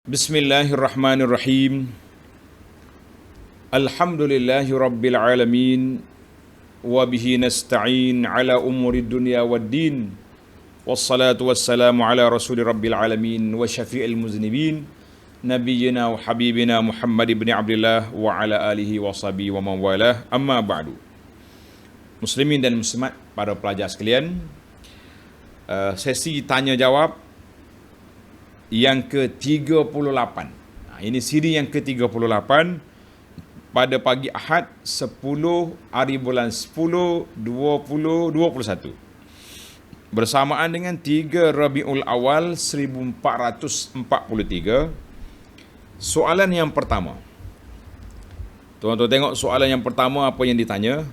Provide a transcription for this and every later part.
Bismillahirrahmanirrahim. Alhamdulillahi rabbil alamin wa bihi nasta'in ala umuri dunya waddin. Wassalatu wassalamu ala rasuli rabbil alamin wa syafi'il muznibin nabiyyina wa habibina Muhammad ibn Abdullah wa ala alihi wa sahbihi wa man walah. Amma ba'du. Muslimin dan muslimat, para pelajar sekalian, sesi tanya jawab yang ke-38. Ini siri yang ke-38 pada pagi Ahad 10 hari bulan 10 2021 bersamaan dengan 3 Rabiul Awal 1443. Soalan yang pertama. Tuan-tuan tengok soalan yang pertama apa yang ditanya.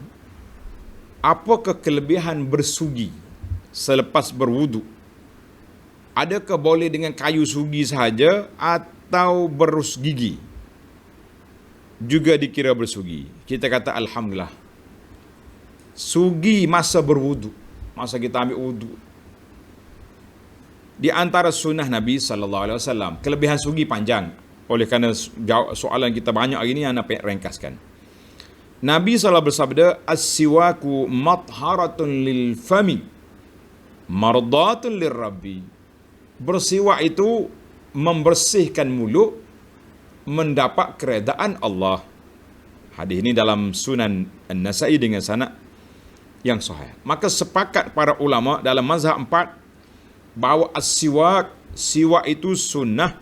Apakah kelebihan bersugi selepas berwuduk? Adakah boleh dengan kayu sugi sahaja atau berus gigi juga dikira bersugi? Kita kata Alhamdulillah. Sugi masa berwuduk, masa kita ambil wuduk. Di antara sunnah Nabi SAW, kelebihan sugi panjang. Oleh kerana soalan kita banyak hari ini, saya nak ringkaskan. Nabi SAW bersabda, As-siwaku matharatun lil fami, mardatun lir rabbi. Bersiwak itu membersihkan mulut, mendapat keredaan Allah. Hadis ini dalam Sunan An-Nasa'i dengan sanad yang sahih. Maka sepakat para ulama dalam mazhab 4 bahawa as-siwak, siwak itu sunnah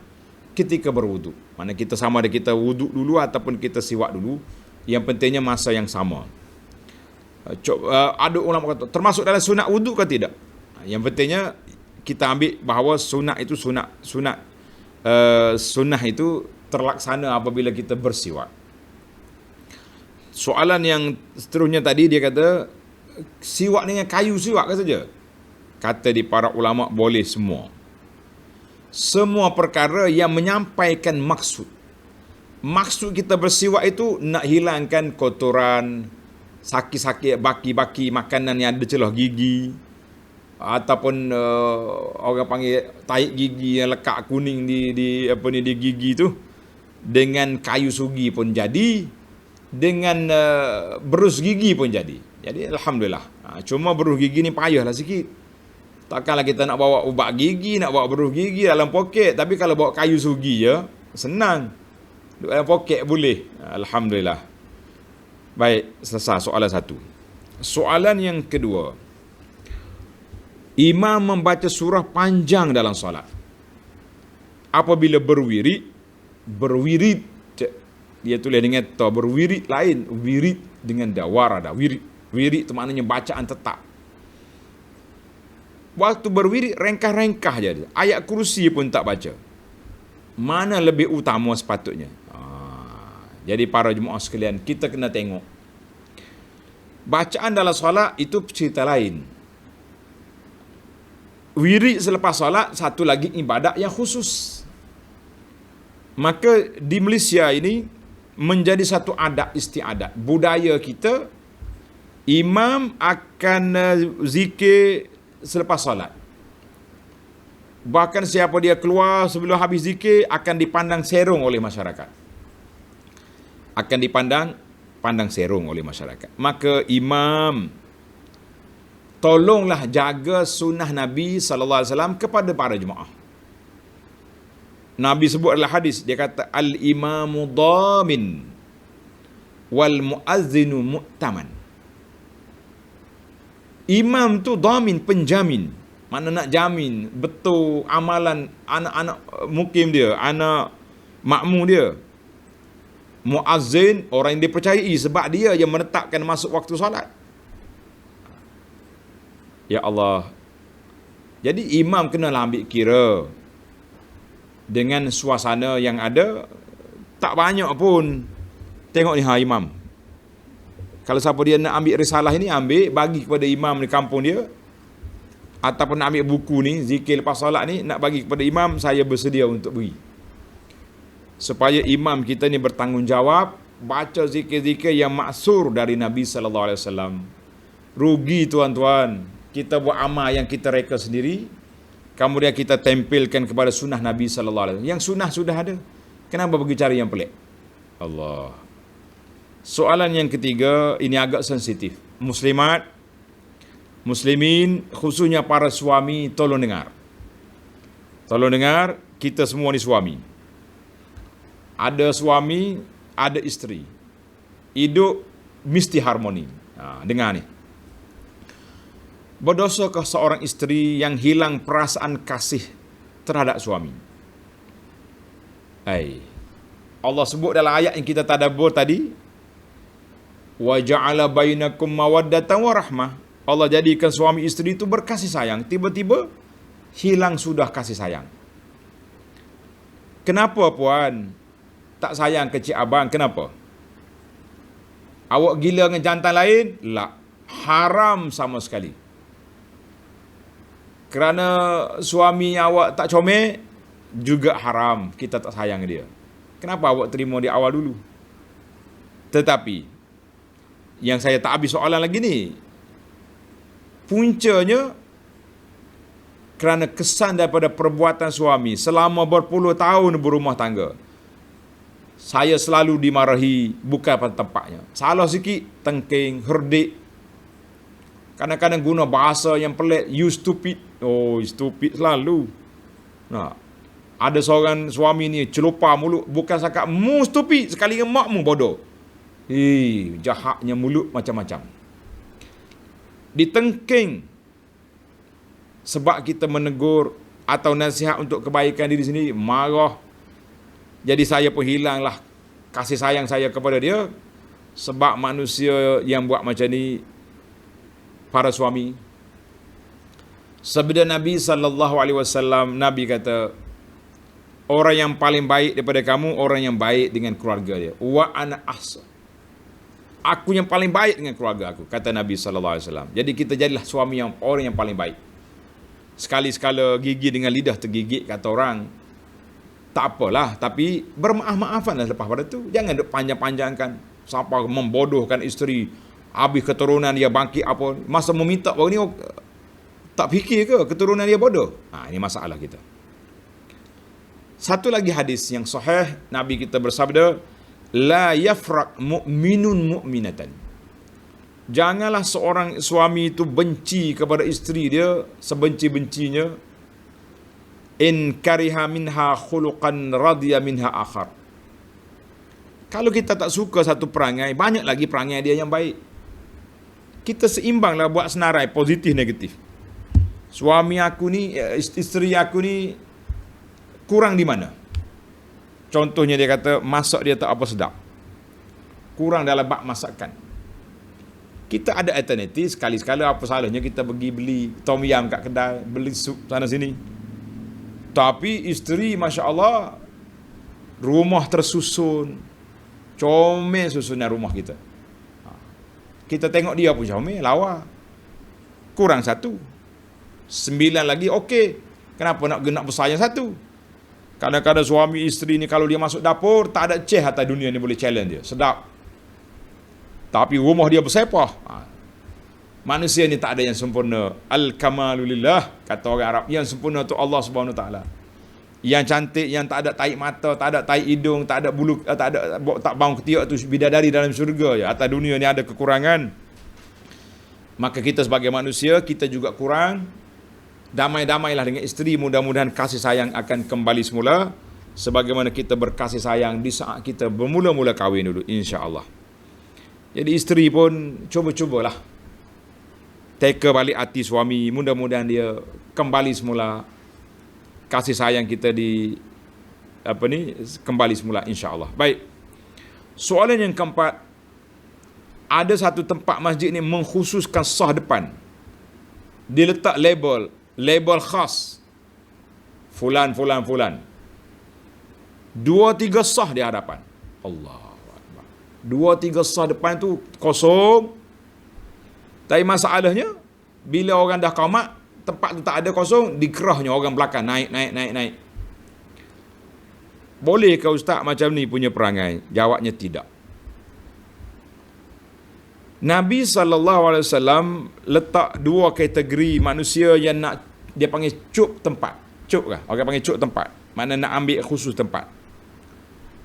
ketika berwuduk. Mana kita sama ada kita wuduk dulu ataupun kita siwak dulu, yang pentingnya masa yang sama. Ada ulama kata termasuk dalam sunat wuduk ke tidak? Yang pentingnya kita ambil bahawa sunat itu sunnah itu terlaksana apabila kita bersiwak. Soalan yang seterusnya tadi, dia kata siwak dengan kayu siwak ke saja? Kata di para ulama boleh semua. Semua perkara yang menyampaikan maksud. Maksud kita bersiwak itu nak hilangkan kotoran, sakit-sakit, baki-baki makanan yang ada celah gigi, ataupun orang panggil tahi gigi yang lekat kuning di gigi tu, dengan kayu sugi pun jadi, dengan berus gigi pun jadi. Jadi alhamdulillah. Cuma berus gigi ni payahlah sikit. Takkanlah kita nak bawa ubat gigi, nak bawa berus gigi dalam poket, tapi kalau bawa kayu sugi je senang. Duduk dalam poket boleh. Alhamdulillah. Baik, selesai soalan satu. Soalan yang kedua. Imam membaca surah panjang dalam solat. Apabila berwirid, dia tulis dengan ta, berwirid lain, wirid dengan dawarada, wirid. Wirid itu maknanya bacaan tetap. Waktu berwirid rengkah-rengkah je. Ayat kursi pun tak baca. Mana lebih utama sepatutnya? Jadi para jemaah sekalian, kita kena tengok. Bacaan dalam solat itu cerita lain. Wirid selepas solat satu lagi ibadat yang khusus. Maka di Malaysia ini menjadi satu adat istiadat. Budaya kita, imam akan zikir selepas solat. Bahkan siapa dia keluar sebelum habis zikir akan dipandang serong oleh masyarakat. Akan dipandang serong oleh masyarakat. Maka imam, tolonglah jaga sunnah Nabi SAW kepada para jemaah. Nabi sebut adalah hadis, dia kata al-imamu dhamin wal muazzinu mu'taman. Imam tu dhamin, penjamin. Mana nak jamin betul amalan anak-anak mukim dia, anak makmum dia. Muazzin, orang yang dipercayai sebab dia yang menetapkan masuk waktu solat. Ya Allah. Jadi imam kenalah ambil kira dengan suasana yang ada. Tak banyak pun. Tengok ni imam. Kalau siapa dia nak ambil risalah ini, ambil bagi kepada imam di kampung dia, ataupun nak ambil buku ni, zikir lepas solat ni, nak bagi kepada imam, saya bersedia untuk beri. Supaya imam kita ni bertanggungjawab baca zikir-zikir yang maksur dari Nabi SAW. Rugi tuan-tuan, kita buat amal yang kita reka sendiri, kemudian kita tempelkan kepada sunnah Nabi sallallahu alaihi wasallam. Yang sunnah sudah ada. Kenapa pergi cari yang pelik? Allah. Soalan yang ketiga, ini agak sensitif. Muslimat, muslimin, khususnya para suami, tolong dengar. Tolong dengar, kita semua ni suami. Ada suami, ada isteri. Hidup mesti harmoni. Dengar ni. Berdosakah seorang isteri yang hilang perasaan kasih terhadap suami? Allah sebut dalam ayat yang kita tadabbur tadi, wa ja'ala bainakum mawaddatan wa rahmah. Allah jadikan suami isteri itu berkasih sayang. Tiba-tiba hilang sudah kasih sayang. Kenapa puan tak sayang ke cik abang? Kenapa? Awak gila dengan jantan lain? La, haram sama sekali. Kerana suami awak tak comel, juga haram, kita tak sayang dia. Kenapa awak terima di awal dulu? Tetapi yang saya tak habis soalan lagi ni, puncanya kerana kesan daripada perbuatan suami selama berpuluh tahun berumah tangga, saya selalu dimarahi bukan pada tempatnya. Salah sikit, tengking, herdik. Kadang-kadang guna bahasa yang pelik, you stupid. Oh, stupid selalu. Nah, ada seorang suami ni celupar mulut, bukan cakap mu stupid, sekali dengan makmu bodoh. Jahatnya mulut macam-macam. Ditengking sebab kita menegur atau nasihat untuk kebaikan diri sendiri, marah. Jadi saya pun hilanglah kasih sayang saya kepada dia, sebab manusia yang buat macam ni para suami. Sabda Nabi sallallahu alaihi wasallam, Nabi kata, orang yang paling baik daripada kamu, orang yang baik dengan keluarga dia. Wa ana ahsan. Aku yang paling baik dengan keluarga aku, kata Nabi sallallahu alaihi wasallam. Jadi kita jadilah suami yang orang yang paling baik. Sekali-sekala gigi dengan lidah tergigit, kata orang, tak apalah, tapi bermaaf-maafanlah lepas pada tu. Jangan duk panjang-panjangkan sampai membodohkan isteri, habis keturunan dia bangkit apa. Masa meminta baru ni tak fikir ke keturunan dia bodoh? Ini masalah kita. Satu lagi hadis yang sahih, Nabi kita bersabda, la yafraq mu'minun mu'minatan. Janganlah seorang suami itu benci kepada isteri dia sebenci-bencinya. In kariha minha khuluqan radiya minha akhar. Kalau kita tak suka satu perangai, banyak lagi perangai dia yang baik. Kita seimbanglah buat senarai positif negatif. Suami aku ni, isteri aku ni kurang di mana? Contohnya dia kata masak dia tak apa sedap, kurang dalam bab masakan. Kita ada alternatif, sekali-sekala apa salahnya kita pergi beli tom yam kat kedai, beli sup sana sini. Tapi isteri Masya Allah, rumah tersusun, comel susunan rumah kita. Kita tengok dia pun comel, lawa. Kurang satu, 9 lagi okey. Kenapa nak bersayang satu? Kadang-kadang suami isteri ni kalau dia masuk dapur, tak ada ceh atas dunia ni boleh challenge dia. Sedap. Tapi rumah dia bersepah. Manusia ni tak ada yang sempurna. Al-kamalulillah, kata orang Arab. Yang sempurna tu Allah Subhanahu Taala. Yang cantik, yang tak ada tahi mata, tak ada tahi hidung, tak ada bulu, tak bau ketiak tu bidadari dalam syurga je. Atas dunia ni ada kekurangan. Maka kita sebagai manusia, kita juga kurang. Damai-damailah dengan isteri, mudah-mudahan kasih sayang akan kembali semula sebagaimana kita berkasih sayang di saat kita bermula-mula kahwin dulu, insya-Allah. Jadi isteri pun cuba-cubalah teka balik hati suami, mudah-mudahan dia kembali semula, kasih sayang kita kembali semula, insya-Allah. Baik. Soalan yang keempat, ada satu tempat masjid ni mengkhususkan sah depan. Dia letak label khas, fulan 2-3 sah di hadapan. Allahu Akbar. 2-3 sah depan tu kosong. Tapi masalahnya, bila orang dah qamat, tempat tu tak ada kosong, dikerahnya orang belakang naik. Boleh ke ustaz macam ni punya perangai? Jawabnya tidak. Nabi SAW letak 2 kategori manusia yang dia panggil cuk tempat. Cuk kah? Orang panggil cuk tempat. Mana nak ambil khusus tempat.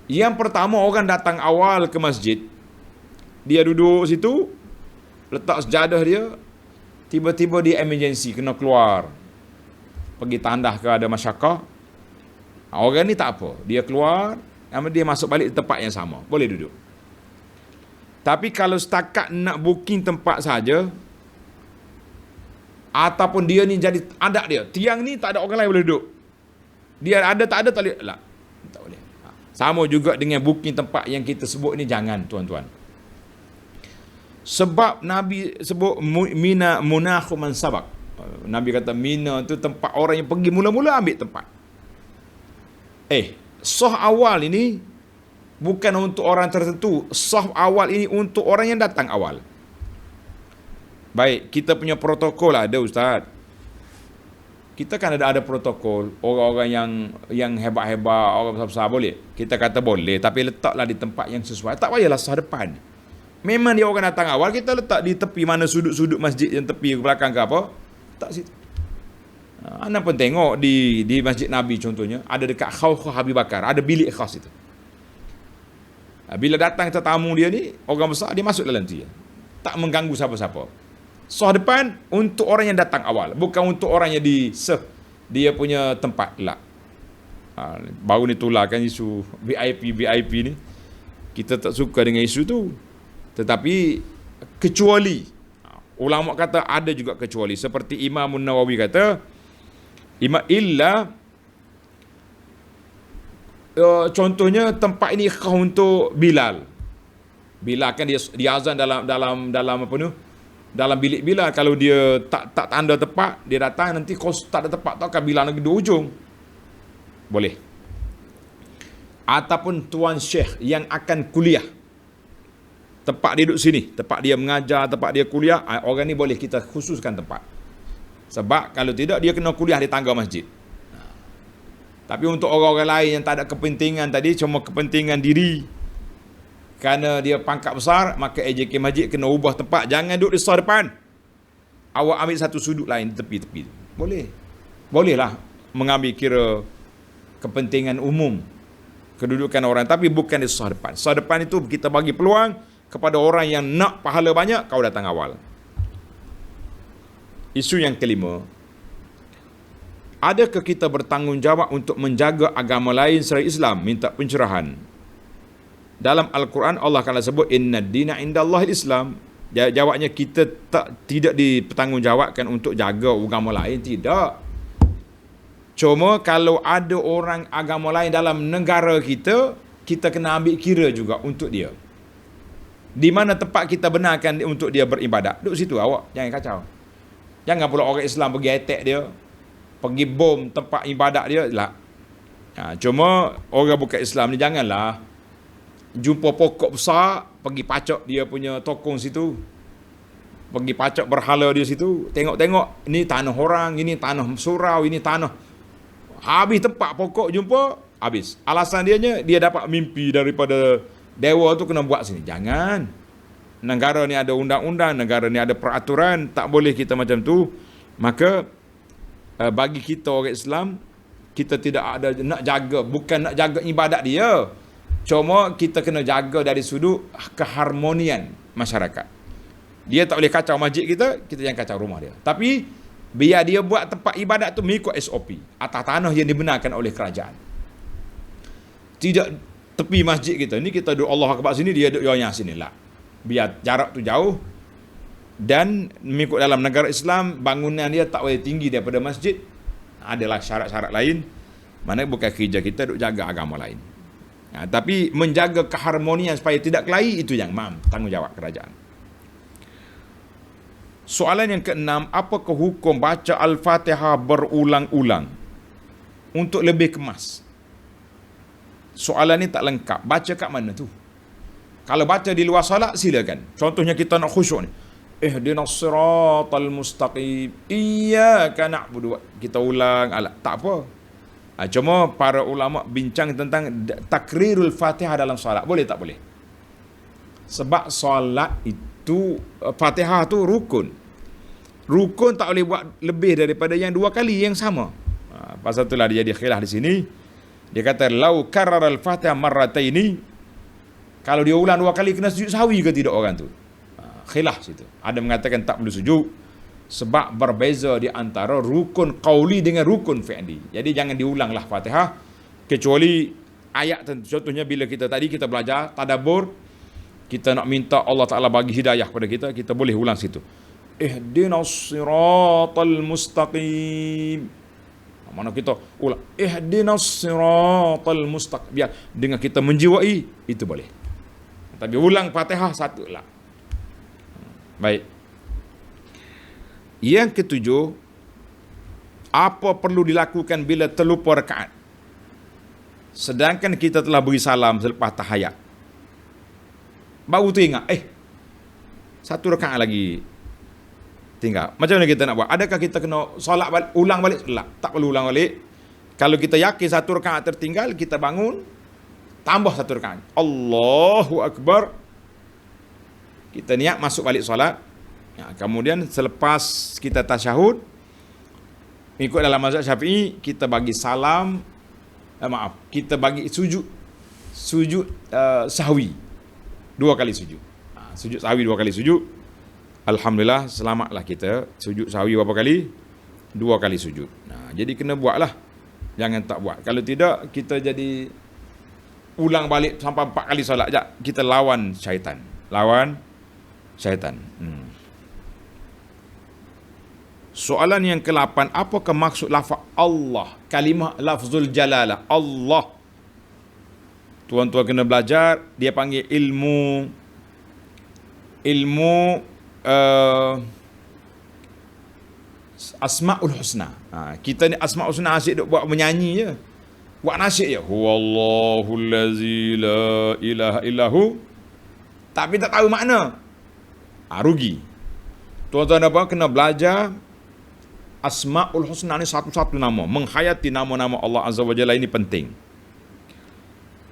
Yang pertama, orang datang awal ke masjid, dia duduk situ, letak sejadah dia, tiba-tiba dia emergency, kena keluar. Pergi tandah ke ada masyarakat. Orang ni tak apa. Dia keluar, dia masuk balik di tempat yang sama. Boleh duduk. Tapi kalau setakat nak booking tempat saja, ataupun dia ni jadi adat dia, tiang ni tak ada orang lain boleh duduk. Dia ada tak ada tak boleh. Lah, tak boleh. Sama juga dengan booking tempat yang kita sebut ni, jangan tuan-tuan. Sebab Nabi sebut mina munakhu man sabak. Nabi kata mina tu tempat orang yang pergi mula-mula ambil tempat. Sah awal ini bukan untuk orang tertentu. Sah awal ini untuk orang yang datang awal. Baik, kita punya protokol ada, Ustaz. Kita kan ada protokol. Orang-orang yang hebat-hebat, orang besar-besar boleh. Kita kata boleh, tapi letaklah di tempat yang sesuai. Tak payahlah sah depan. Memang dia orang datang awal, kita letak di tepi mana sudut-sudut masjid yang tepi ke belakang ke apa. Tak situ. Anda pun tengok di Masjid Nabi contohnya, ada dekat Khauf Habib Bakar, ada bilik khas itu. Bila datang tetamu dia ni, orang besar, dia masuk dalam tu. Tak mengganggu siapa-siapa. Sah depan untuk orang yang datang awal, bukan untuk orang yang dia punya tempat lah. Baru ni tularkan isu VIP ni. Kita tak suka dengan isu tu. Tetapi kecuali, ulama kata ada juga kecuali. Seperti Imam Nawawi kata, contohnya tempat ini khas untuk Bilal. Bilal kan dia azan dalam apa ni? Dalam bilik Bilal. Kalau dia tak tanda tepat, dia datang nanti kau tak ada tepat, tak akan Bilal lagi di ujung. Boleh. Ataupun tuan syekh yang akan kuliah, tempat dia duduk sini, tempat dia mengajar, tempat dia kuliah, orang ni boleh kita khususkan tempat. Sebab kalau tidak, dia kena kuliah di tangga masjid. Tapi untuk orang-orang lain yang tak ada kepentingan tadi, cuma kepentingan diri, kerana dia pangkat besar, maka AJK Masjid kena ubah tempat. Jangan duduk di sah depan. Awak ambil satu sudut lain di tepi-tepi. Boleh. Bolehlah mengambil kira kepentingan umum, kedudukan orang, tapi bukan di sah depan. Sah depan itu kita bagi peluang kepada orang yang nak pahala banyak, kau datang awal. Isu yang kelima, adakah kita bertanggungjawab untuk menjaga agama lain selain Islam? Minta pencerahan. Dalam Al-Quran Allah akan sebut inna dina indallahil Islam. Jawabnya kita tidak dipertanggungjawabkan untuk jaga agama lain, tidak. Cuma kalau ada orang agama lain dalam negara kita, kita kena ambil kira juga untuk dia. Di mana tempat kita benarkan untuk dia beribadat, duduk situ awak, jangan kacau. Jangan pula orang Islam pergi attack dia, pergi bom tempat ibadat dia lah. Cuma orang bukan Islam ni janganlah jumpa pokok besar, pergi pacak dia punya tokong situ, pergi pacak berhala dia situ, tengok-tengok ini tanah orang, ini tanah surau, ini tanah, habis tempat pokok jumpa, habis. Alasan dia dapat mimpi daripada dewa tu kena buat sini. Jangan. Negara ni ada undang-undang, negara ni ada peraturan, tak boleh kita macam tu. Maka bagi kita orang Islam, kita tidak ada nak jaga, bukan nak jaga ibadat dia, cuma kita kena jaga dari sudut keharmonian masyarakat. Dia tak boleh kacau masjid kita jangan kacau rumah dia. Tapi biar dia buat tempat ibadat tu mengikut SOP atas tanah yang dibenarkan oleh kerajaan. Tidak tepi masjid kita ni, kita duduk Allah Akbar sini, dia duduk yoyah sini lah. Biar jarak tu jauh. Dan mengikut dalam negara Islam, bangunan dia tak boleh tinggi daripada masjid. Adalah syarat-syarat lain. Mana bukan kerja kita duk jaga agama lain. Tapi menjaga keharmonian supaya tidak kelahi, itu yang tanggungjawab kerajaan. Soalan yang keenam, apakah hukum baca Al-Fatihah berulang-ulang untuk lebih kemas? Soalan ni tak lengkap. Baca kat mana tu? Kalau baca di luar salat, silakan. Contohnya kita nak khusyuk ni, ihdinas siratal mustaqim, iyyaka na'budu, kita ulang, tak apa. Cuma para ulama bincang tentang takrirul Fatihah dalam salat, boleh tak boleh? Sebab salat itu, Fatihah tu rukun. Rukun tak boleh buat lebih daripada yang 2 kali yang sama. Pasal itulah dia jadi khilaf di sini. Dia kata lau karrar al-Fatihah marrataini, kalau dia ulang 2 kali kena sujud sahwi ke tidak orang tu? Khilaf situ. Ada mengatakan tak perlu sujud sebab berbeza di antara rukun qauli dengan rukun fi'li. Jadi jangan diulanglah Fatihah kecuali ayat tentu. Contohnya bila kita belajar tadabbur, kita nak minta Allah Taala bagi hidayah pada kita, kita boleh ulang situ. Ihdinas siratal mustaqim. Mana kita ulang ihdinas siratal mustaqim, biar dengan kita menjiwai itu boleh. Tapi ulang Fatihah satu lah. Baik. Yang ketujuh, apa perlu dilakukan bila terlupa rakaat sedangkan kita telah beri salam selepas tahiyat? Baru tu ingat, satu rakaat lagi tinggal. Macam mana kita nak buat? Adakah kita kena solat balik, ulang balik? Tak perlu ulang balik. Kalau kita yakin satu rakaat tertinggal, kita bangun, tambah satu rakaat. Allahu Akbar. Kita niat masuk balik solat. Kemudian selepas kita tasyahud, ikut dalam mazhab Syafi'i, kita bagi salam, kita bagi sujud sahwi 2 kali sujud. Sujud sahwi 2 kali sujud. Alhamdulillah, selamatlah kita. Sujud sahwi berapa kali? 2 kali sujud. Jadi kena buatlah. Jangan tak buat. Kalau tidak, kita jadi ulang balik sampai 4 kali solat. Kita lawan syaitan. Soalan yang ke-8, apakah maksud lafaz Allah? Kalimah lafzul jalalah, Allah. Tuan-tuan kena belajar, dia panggil ilmu Asmaul Husna. Kita ni Asmaul Husna asyik duk buat menyanyi je. Buat nasyid je. Huwallahul lazi la ilaha illahu. Tapi tak tahu makna. Rugi. Tuan-tuan apa? Kena belajar Asmaul Husna ni satu-satu nama. Menghayati nama-nama Allah Azza wa Jalla ini penting.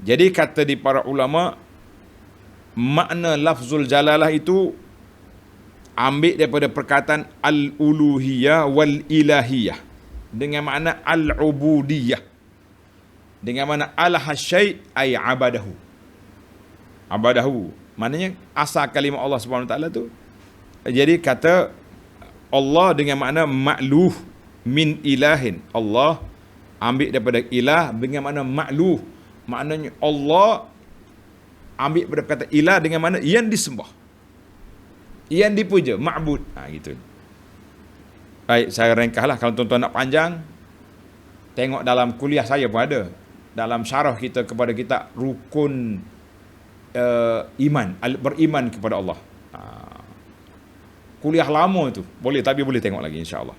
Jadi kata di para ulama, makna lafzul jalalah itu ambil daripada perkataan al-uluhiyah wal-ilahiyah dengan makna al-ubudiyah, dengan makna al-hasyai ay abadahu. Maknanya asal kalimah Allah Subhanahu Wa Taala tu. Jadi kata Allah dengan makna ma'luh min ilahin. Allah ambil daripada ilah dengan makna ma'luh. Maknanya Allah ambil daripada kata ilah dengan makna yang disembah, yang dipuja, ma'bud. Gitu. Baik, saya ringkaslah. Kalau tuan-tuan nak panjang, tengok dalam kuliah saya pun ada. Dalam syarah kita kepada kita rukun iman, beriman kepada Allah. Kuliah lama tu. Boleh, tapi boleh tengok lagi insya-Allah.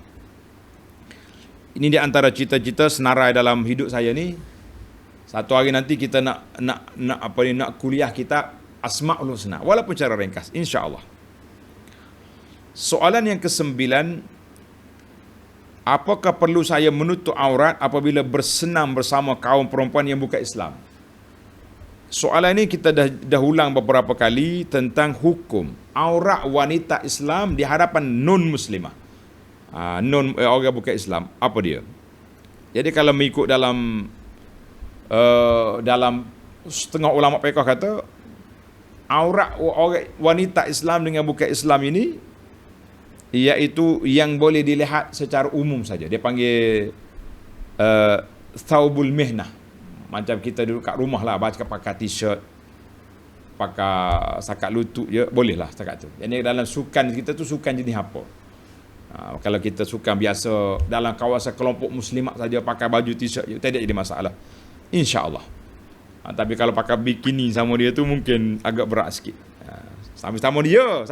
Ini di antara cita-cita senarai dalam hidup saya ni. Satu hari nanti kita nak kuliah kitab Asmaul Husna, walaupun cara ringkas, insya-Allah. Soalan yang ke-9, apakah perlu saya menutup aurat apabila bersenam bersama kaum perempuan yang bukan Islam? Soalan ini kita dah ulang beberapa kali tentang hukum aurat wanita Islam di hadapan non-muslimah. Orang bukan Islam. Apa dia? Jadi kalau mengikut dalam setengah ulama fiqh kata, aurat orang wanita Islam dengan bukan Islam ini iaitu yang boleh dilihat secara umum saja. Dia panggil thawbul mihnah. Macam kita duduk kat rumah lah, pakai t-shirt, pakai sakat lutut je, boleh lah setakat tu. Jadi dalam sukan kita tu, sukan jenis apa? Kalau kita sukan biasa dalam kawasan kelompok muslimat saja, pakai baju t-shirt je, tidak jadi masalah, insya-Allah. Tapi kalau pakai bikini sama dia tu mungkin agak berat sikit. Sama-sama dia,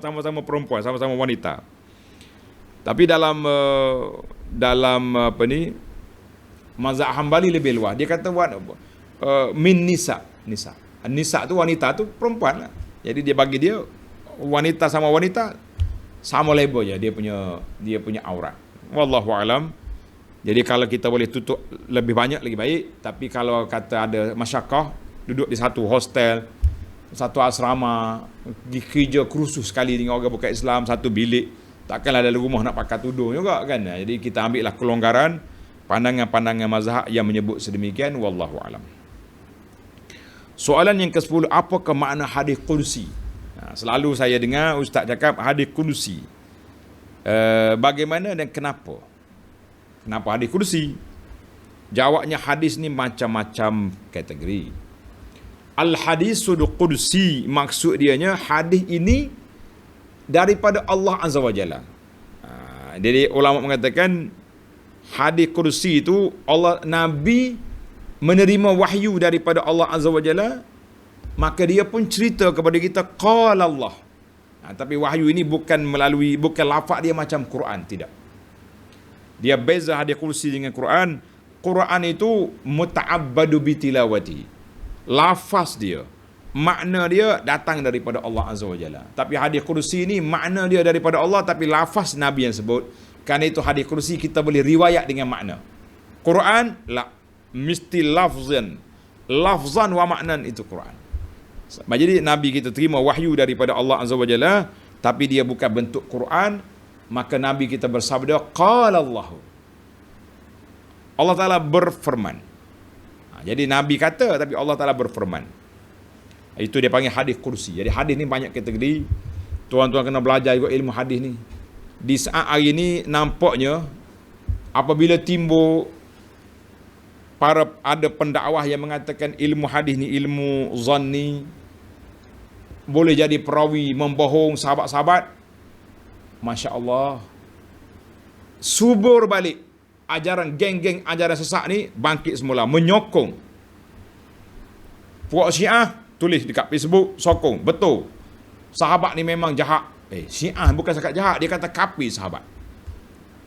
sama-sama perempuan, sama-sama wanita. Tapi dalam mazhab Hambali lebih luas. Dia kata min nisa. Nisa tu wanita tu perempuan lah. Jadi dia bagi dia wanita sama wanita sama level je dia punya aurat. Wallahu alam. Jadi kalau kita boleh tutup lebih banyak lagi baik. Tapi kalau kata ada masyakkah, duduk di satu hostel, satu asrama, kerja kursus sekali dengan orang bukan Islam, satu bilik, Takkanlah dalam rumah nak pakai tudung juga kan. Jadi kita ambillah kelonggaran pandangan-pandangan mazhab yang menyebut sedemikian, wallahu alam. Soalan yang ke-10, apakah makna hadis qudsi? Selalu saya dengar ustaz cakap hadis qudsi. Bagaimana dan kenapa? Kenapa hadis qudsi? Jawabnya, hadis ni macam-macam kategori. Al-hadisul qudsi, maksud dianya hadis ini daripada Allah Azza wa Jalla. Jadi ulama mengatakan hadis qudsi itu Nabi menerima wahyu daripada Allah Azza wa Jalla, maka dia pun cerita kepada kita qala Allah. Tapi wahyu ini bukan lafaz dia macam Quran, tidak. Dia beza hadis qudsi dengan Quran. Quran itu muta'abbadu bitilawati. Lafaz dia, makna dia datang daripada Allah Azza wa Jalla. Tapi hadis qudsi ni makna dia daripada Allah, tapi lafaz Nabi yang sebut. Kerana itu hadis qudsi kita boleh riwayat dengan makna. Quran la, mesti lafzan wa maknan, itu Quran. Jadi Nabi kita terima wahyu daripada Allah Azza wa Jalla, tapi dia bukan bentuk Quran, maka Nabi kita bersabda qala Allah. Allah Ta'ala berfirman. Jadi Nabi kata, tapi Allah Ta'ala berfirman. Itu dia panggil hadis qudsi. Jadi hadis ni banyak kategori. Tuan-tuan kena belajar juga ilmu hadis ni. Di saat hari ni nampaknya apabila timbul ada pendakwah yang mengatakan ilmu hadis ni ilmu zanni, boleh jadi perawi membohong sahabat-sahabat, Masya Allah, subur balik ajaran geng-geng ajaran sesat ni, bangkit semula, menyokong. Puak Syiah tulis dekat Facebook, sokong, betul, sahabat ni memang jahat. Syiah bukan sekat jahat, dia kata kafir sahabat.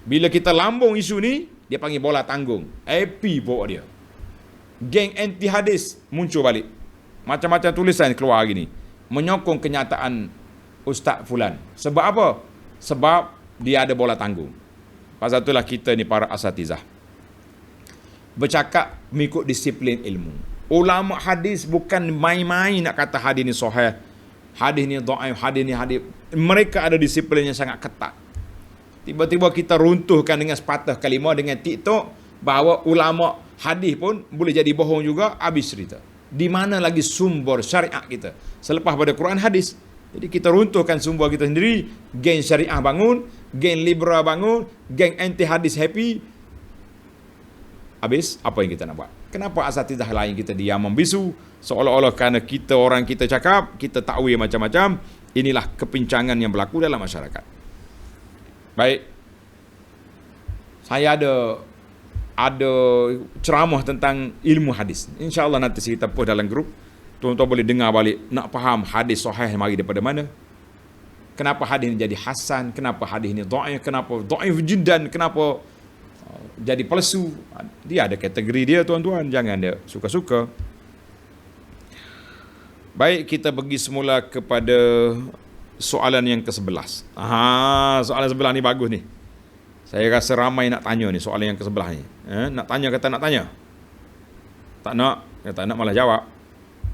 Bila kita lambung isu ni, dia panggil bola tanggung. Happy bawa dia. Geng anti hadis muncul balik. Macam-macam tulisan keluar hari ni, menyokong kenyataan Ustaz Fulan. Sebab apa? Sebab dia ada bola tanggung. Pasal itulah kita ni para asatizah bercakap mengikut disiplin ilmu. Ulama hadis bukan main-main nak kata hadis ni sahih, hadis ni dhaif, hadis ni hadis. Mereka ada disiplin yang sangat ketat. Tiba-tiba kita runtuhkan dengan sepatah kalimah dengan TikTok bahawa ulama hadis pun boleh jadi bohong juga, habis cerita. Di mana lagi sumber syariat kita selepas pada Quran hadis? Jadi kita runtuhkan sumber kita sendiri, geng syariah bangun, geng liberal bangun, geng anti hadis happy. Habis, apa yang kita nak buat? Kenapa asatidah lain kita diam membisu? Seolah-olah kerana kita orang kita cakap, kita takwil macam-macam. Inilah kepincangan yang berlaku dalam masyarakat. Baik. Saya ada ceramah tentang ilmu hadis. InsyaAllah nanti kita post dalam grup. Tuan-tuan boleh dengar balik, nak faham hadis sahih mari daripada mana. Kenapa hadis ini jadi hasan, kenapa hadis ini dhaif, kenapa dhaif jiddan, kenapa jadi palsu. Dia ada kategori dia, tuan-tuan, jangan dia suka-suka. Baik, kita pergi semula kepada soalan yang ke-11. Soalan sebelah ni bagus ni. Saya rasa ramai nak tanya ni soalan yang ke-11 ni. Nak tanya kata nak tanya? Tak nak, kata nak malah jawab.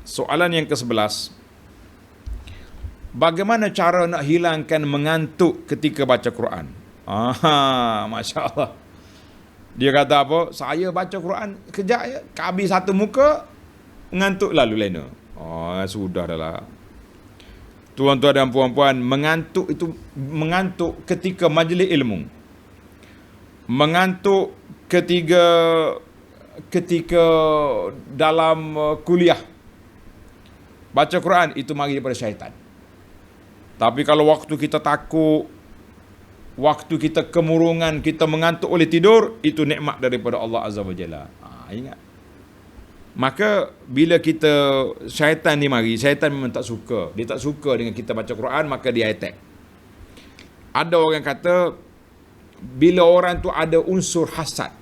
Soalan yang ke-11, bagaimana cara nak hilangkan mengantuk ketika baca Quran? Masya Allah. Dia kata apa? Saya baca Quran kejap je, habis satu muka, mengantuk lalu lena. Sudah dah lah. Tuan-tuan dan puan-puan, mengantuk mengantuk ketika majlis ilmu. Mengantuk ketika dalam kuliah. Baca Quran itu mari daripada syaitan. Tapi kalau waktu kita takut, waktu kita kemurungan, kita mengantuk oleh tidur, itu nikmat daripada Allah Azza wa Jalla. Ingat. Maka bila kita syaitan ni mari, syaitan memang tak suka. Dia tak suka dengan kita baca Quran, maka dia attack. Ada orang kata bila orang tu ada unsur hasad,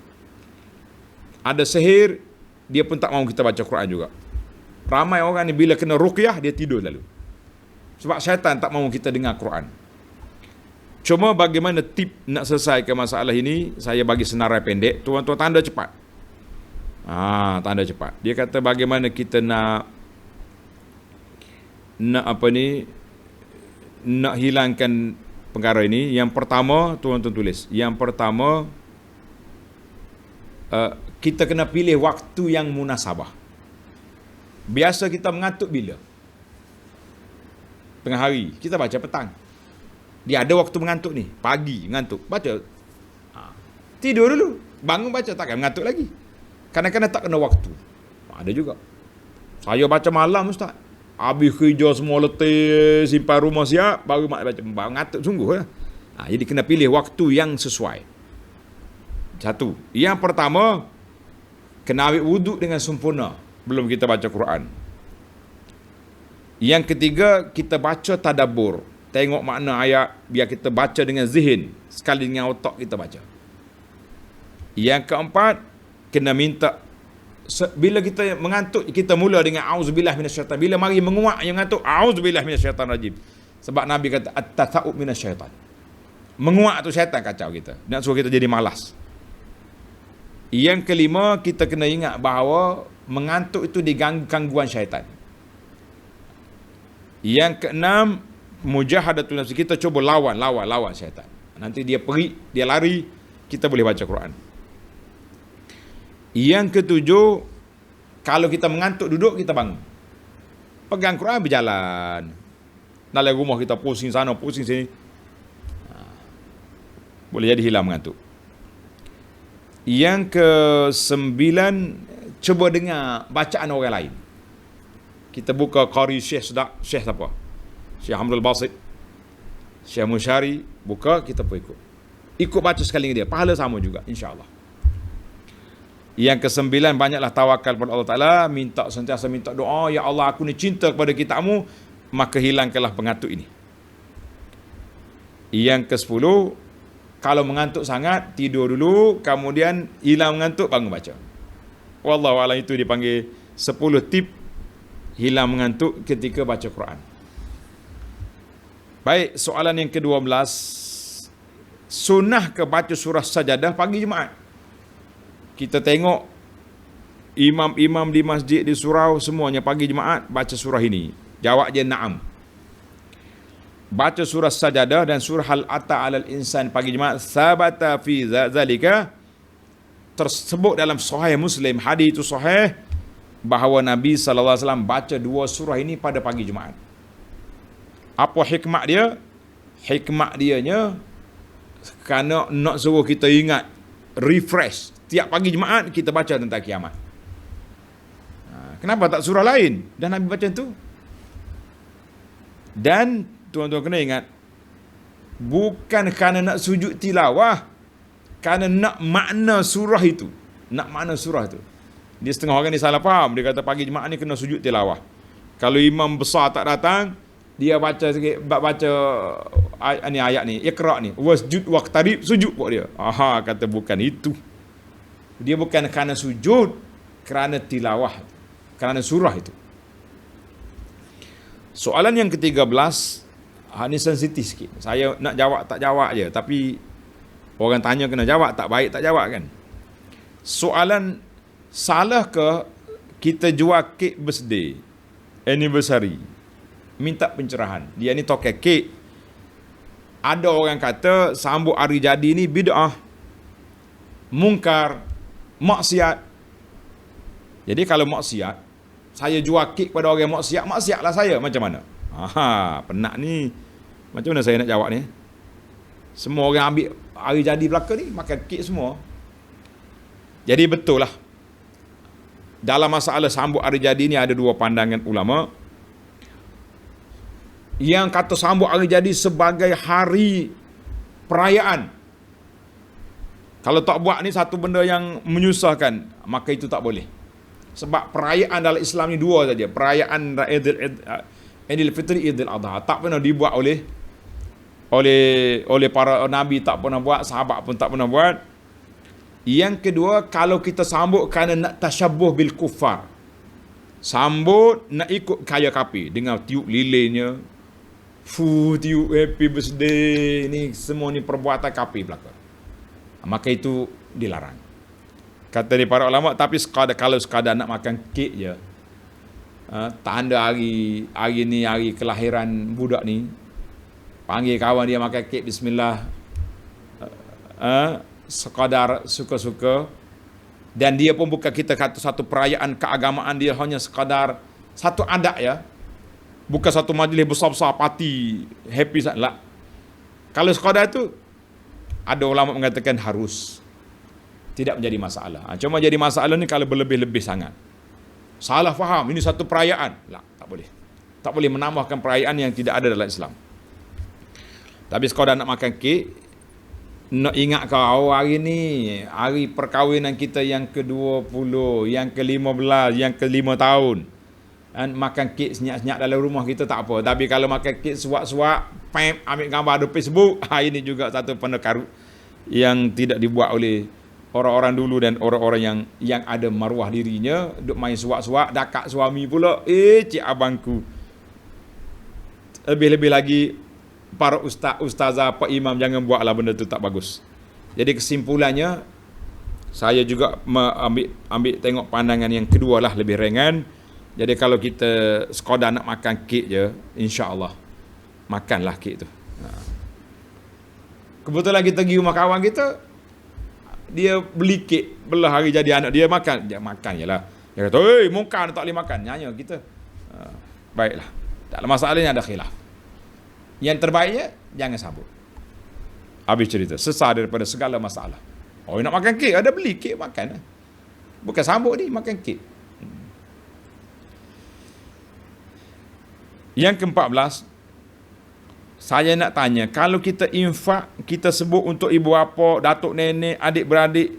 ada sihir, dia pun tak mahu kita baca Quran juga. Ramai orang ni bila kena ruqyah, dia tidur lalu. Sebab syaitan tak mahu kita dengar Quran. Cuma bagaimana tip nak selesaikan masalah ini, saya bagi senarai pendek. Tuan-tuan tanda cepat. Tanda cepat. Dia kata bagaimana kita nak hilangkan perkara ini. Yang pertama, tuan-tuan tulis. Yang pertama, kita kena pilih waktu yang munasabah. Biasa kita mengantuk bila? Tengah hari. Kita baca petang. Dia ada waktu mengantuk ni. Pagi mengantuk. Baca. Tidur dulu. Bangun baca. Takkan mengantuk lagi. Kadang-kadang tak kena waktu. Ada juga. Saya baca malam, Ustaz. Habis kerja semua letih, simpan rumah siap, baru mak baca. Mengantuk sungguh lah. Jadi kena pilih waktu yang sesuai. Satu. Yang pertama, kena ambil wuduk dengan sempurna belum kita baca Quran. Yang ketiga, kita baca tadabbur. Tengok makna ayat, biar kita baca dengan zihin. Sekali dengan otak kita baca. Yang keempat, kena minta. Bila kita mengantuk, kita mula dengan auzubillah minasyaitan. Bila mari menguak yang mengantuk, auzubillah minasyaitan rajim. Sebab Nabi kata, at-tatha'ub minasyaitan. Menguak tu syaitan kacau kita. Nak suruh kita jadi malas. Yang kelima, kita kena ingat bahawa mengantuk itu diganggu gangguan syaitan. Yang keenam, mujahadatul nafsi. Kita cuba lawan syaitan. Nanti dia pergi, dia lari, kita boleh baca Quran. Yang ketujuh, kalau kita mengantuk duduk, kita bangun. Pegang Quran, berjalan. Dalam rumah kita pusing sana, pusing sini. Boleh jadi hilang mengantuk. Yang ke-9, cuba dengar bacaan orang lain. Kita buka Qari Syekh sedap, Syekh siapa? Syekh Hamdul Basit, Syekh Musyari, buka, kita pun ikut. Ikut baca sekali dia, pahala sama juga, insya-Allah. Yang ke-9, banyaklah tawakal kepada Allah Ta'ala, sentiasa minta doa, ya Allah, aku ni cinta kepada kitab-Mu, maka hilangkanlah pengantuk ini. Yang ke-10, kalau mengantuk sangat, tidur dulu, kemudian hilang mengantuk, bangun baca. Wallahu a'lam, itu dipanggil 10 tip hilang mengantuk ketika baca Quran. Baik, soalan yang ke-12. Sunnah ke baca surah Sajadah pagi Jumaat? Kita tengok imam-imam di masjid di surau semuanya pagi Jumaat baca surah ini. Jawab je na'am. Baca surah Sajadah dan surah Al-Ata 'alal insan pagi Jumaat, sabata fi zalika, tersebut dalam Sahih Muslim, hadis itu sahih, bahawa Nabi SAW baca 2 surah ini pada pagi Jumaat. Apa hikmat dia? Hikmat dianya kerana nak suruh kita ingat, refresh. Tiap pagi Jumaat kita baca tentang kiamat. Kenapa tak surah lain? Dan Nabi baca itu. Dan tuan-tuan kena ingat, bukan kerana nak sujud tilawah, kerana nak makna surah itu. Nak makna surah itu. Dia setengah orang ni salah faham. Dia kata pagi Jumaat ni kena sujud tilawah. Kalau imam besar tak datang, dia baca sikit, baca ni ayat ni, Iqra ni, wasjud waqtarib, sujud buat dia. Kata bukan itu. Dia bukan kerana sujud, kerana tilawah, kerana surah itu. Soalan yang ke-13, ni sensitif sikit. Saya nak jawab tak jawab je, tapi orang tanya kena jawab, tak baik tak jawab kan. Soalan, salah ke kita jual kek birthday, anniversary, minta pencerahan? Dia ni token kek. Ada orang kata sambut hari jadi ni bid'ah, mungkar, maksiat. Jadi kalau maksiat, saya jual kek pada orang maksiat, maksiatlah saya, macam mana? Penat ni. Macam mana saya nak jawab ni? Semua orang ambil hari jadi belaka ni, makan kek semua. Jadi betul lah, dalam masalah sambut hari jadi ni ada 2 pandangan ulama. Yang kata sambut hari jadi sebagai hari perayaan, kalau tak buat ni satu benda yang menyusahkan, maka itu tak boleh. Sebab perayaan dalam Islam ni 2 saja. Perayaan Idul Fitri, Idul Adha, tak pernah dibuat oleh para nabi, tak pernah buat, sahabat pun tak pernah buat. Yang kedua, kalau kita sambut kerana nak tasyabbuh bil kuffar, sambut nak ikut kaya kafir dengan tiup lilinnya, tiup happy birthday ni, semua ni perbuatan kafir belaka, maka itu dilarang. Kata di para ulama. Tapi kalau sekadar nak makan kek je, tanda hari ni hari kelahiran budak ni, Panggil kawan dia makan kek bismillah. Sekadar suka-suka. Dan dia pun bukan kita kata satu perayaan keagamaan, dia hanya sekadar satu adat ya. Bukan satu majlis besar-besar parti happy lah. Kalau sekadar itu ada ulama mengatakan harus, tidak menjadi masalah. Cuma jadi masalah ni kalau berlebih-lebih sangat. Salah faham, ini satu perayaan. Lah, tak boleh. Tak boleh menambahkan perayaan yang tidak ada dalam Islam. Tapi sekadar nak makan kek, nak ingat kau hari ni, hari perkahwinan kita yang ke-20, yang ke-15, yang ke-5 tahun. Dan makan kek senyap-senyap dalam rumah kita tak apa. Tapi kalau makan kek suak-suak, ambil gambar ada Facebook, ini juga satu penekaru yang tidak dibuat oleh orang-orang dulu dan orang-orang yang ada maruah dirinya, duk main suak-suak, dakak suami pula, cik abangku. Lebih-lebih lagi para ustazah, pak imam, jangan buatlah benda tu, tak bagus. Jadi kesimpulannya, saya juga ambil tengok pandangan yang kedua lah, lebih ringan. Jadi kalau kita sekadar nak makan kek je, insya-Allah makanlah kek tu. Kebetulan kita pergi rumah kawan kita, dia beli kek belah hari jadi anak dia, makan. Dia makan je lah. Dia kata, makan tak boleh makan. Nyanyi kita. Baiklah. Tak ada masalahnya, ada khilaf. Yang terbaiknya, jangan sambut. Habis cerita. Sesar daripada segala masalah. Nak makan kek, ada beli kek makan. Bukan sambut ni, makan kek. Yang ke-14, saya nak tanya, kalau kita infak, kita sebut untuk ibu bapa, datuk nenek, adik-beradik,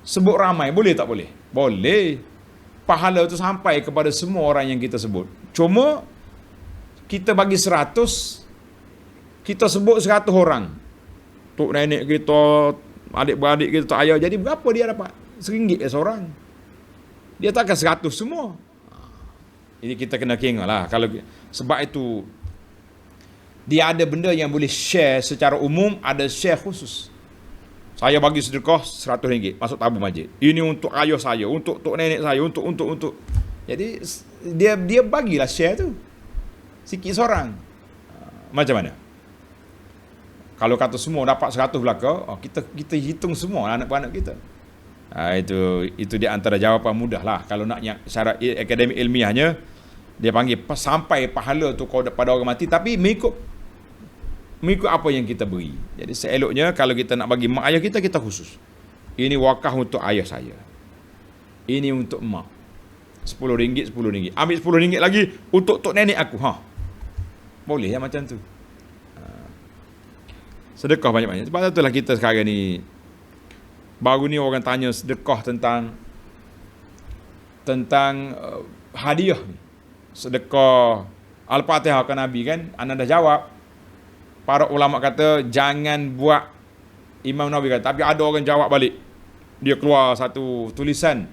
sebut ramai, boleh tak boleh? Boleh. Pahala itu sampai kepada semua orang yang kita sebut. Cuma, kita bagi 100, kita sebut 100 orang. Tok nenek kita, adik-beradik kita, ayah, jadi berapa dia dapat? RM1 seorang. Dia takkan 100 semua. Ini kita kena kengok lah. Sebab itu, dia ada benda yang boleh share secara umum, ada share khusus. Saya bagi sedekah RM100 masuk tabung masjid. Ini untuk ayah saya, untuk tok nenek saya, untuk. Jadi dia bagilah share tu. Sikit seorang. Macam mana? Kalau kata semua dapat 100 belaka, kita hitung semua anak-anak kita. Itu di antara jawapan mudah lah. Kalau nak yang syarat akademik ilmiahnya, dia panggil sampai pahala tu pada orang mati, tapi mengikut apa yang kita beri. Jadi seeloknya kalau kita nak bagi mak ayah kita, kita khusus. Ini wakaf untuk ayah saya. Ini untuk mak. RM10, RM10. Ambil RM10 lagi untuk tok nenek aku. Boleh ya macam tu. Sedekah banyak-banyak. Sebab itulah kita sekarang ni, baru ni orang tanya sedekah tentang hadiah ni. Sedekah Al-Fatihah ke Nabi kan, anda dah jawab. Para ulama kata jangan buat Imam Nawawi kata, tapi ada orang jawab balik. Dia keluar satu tulisan,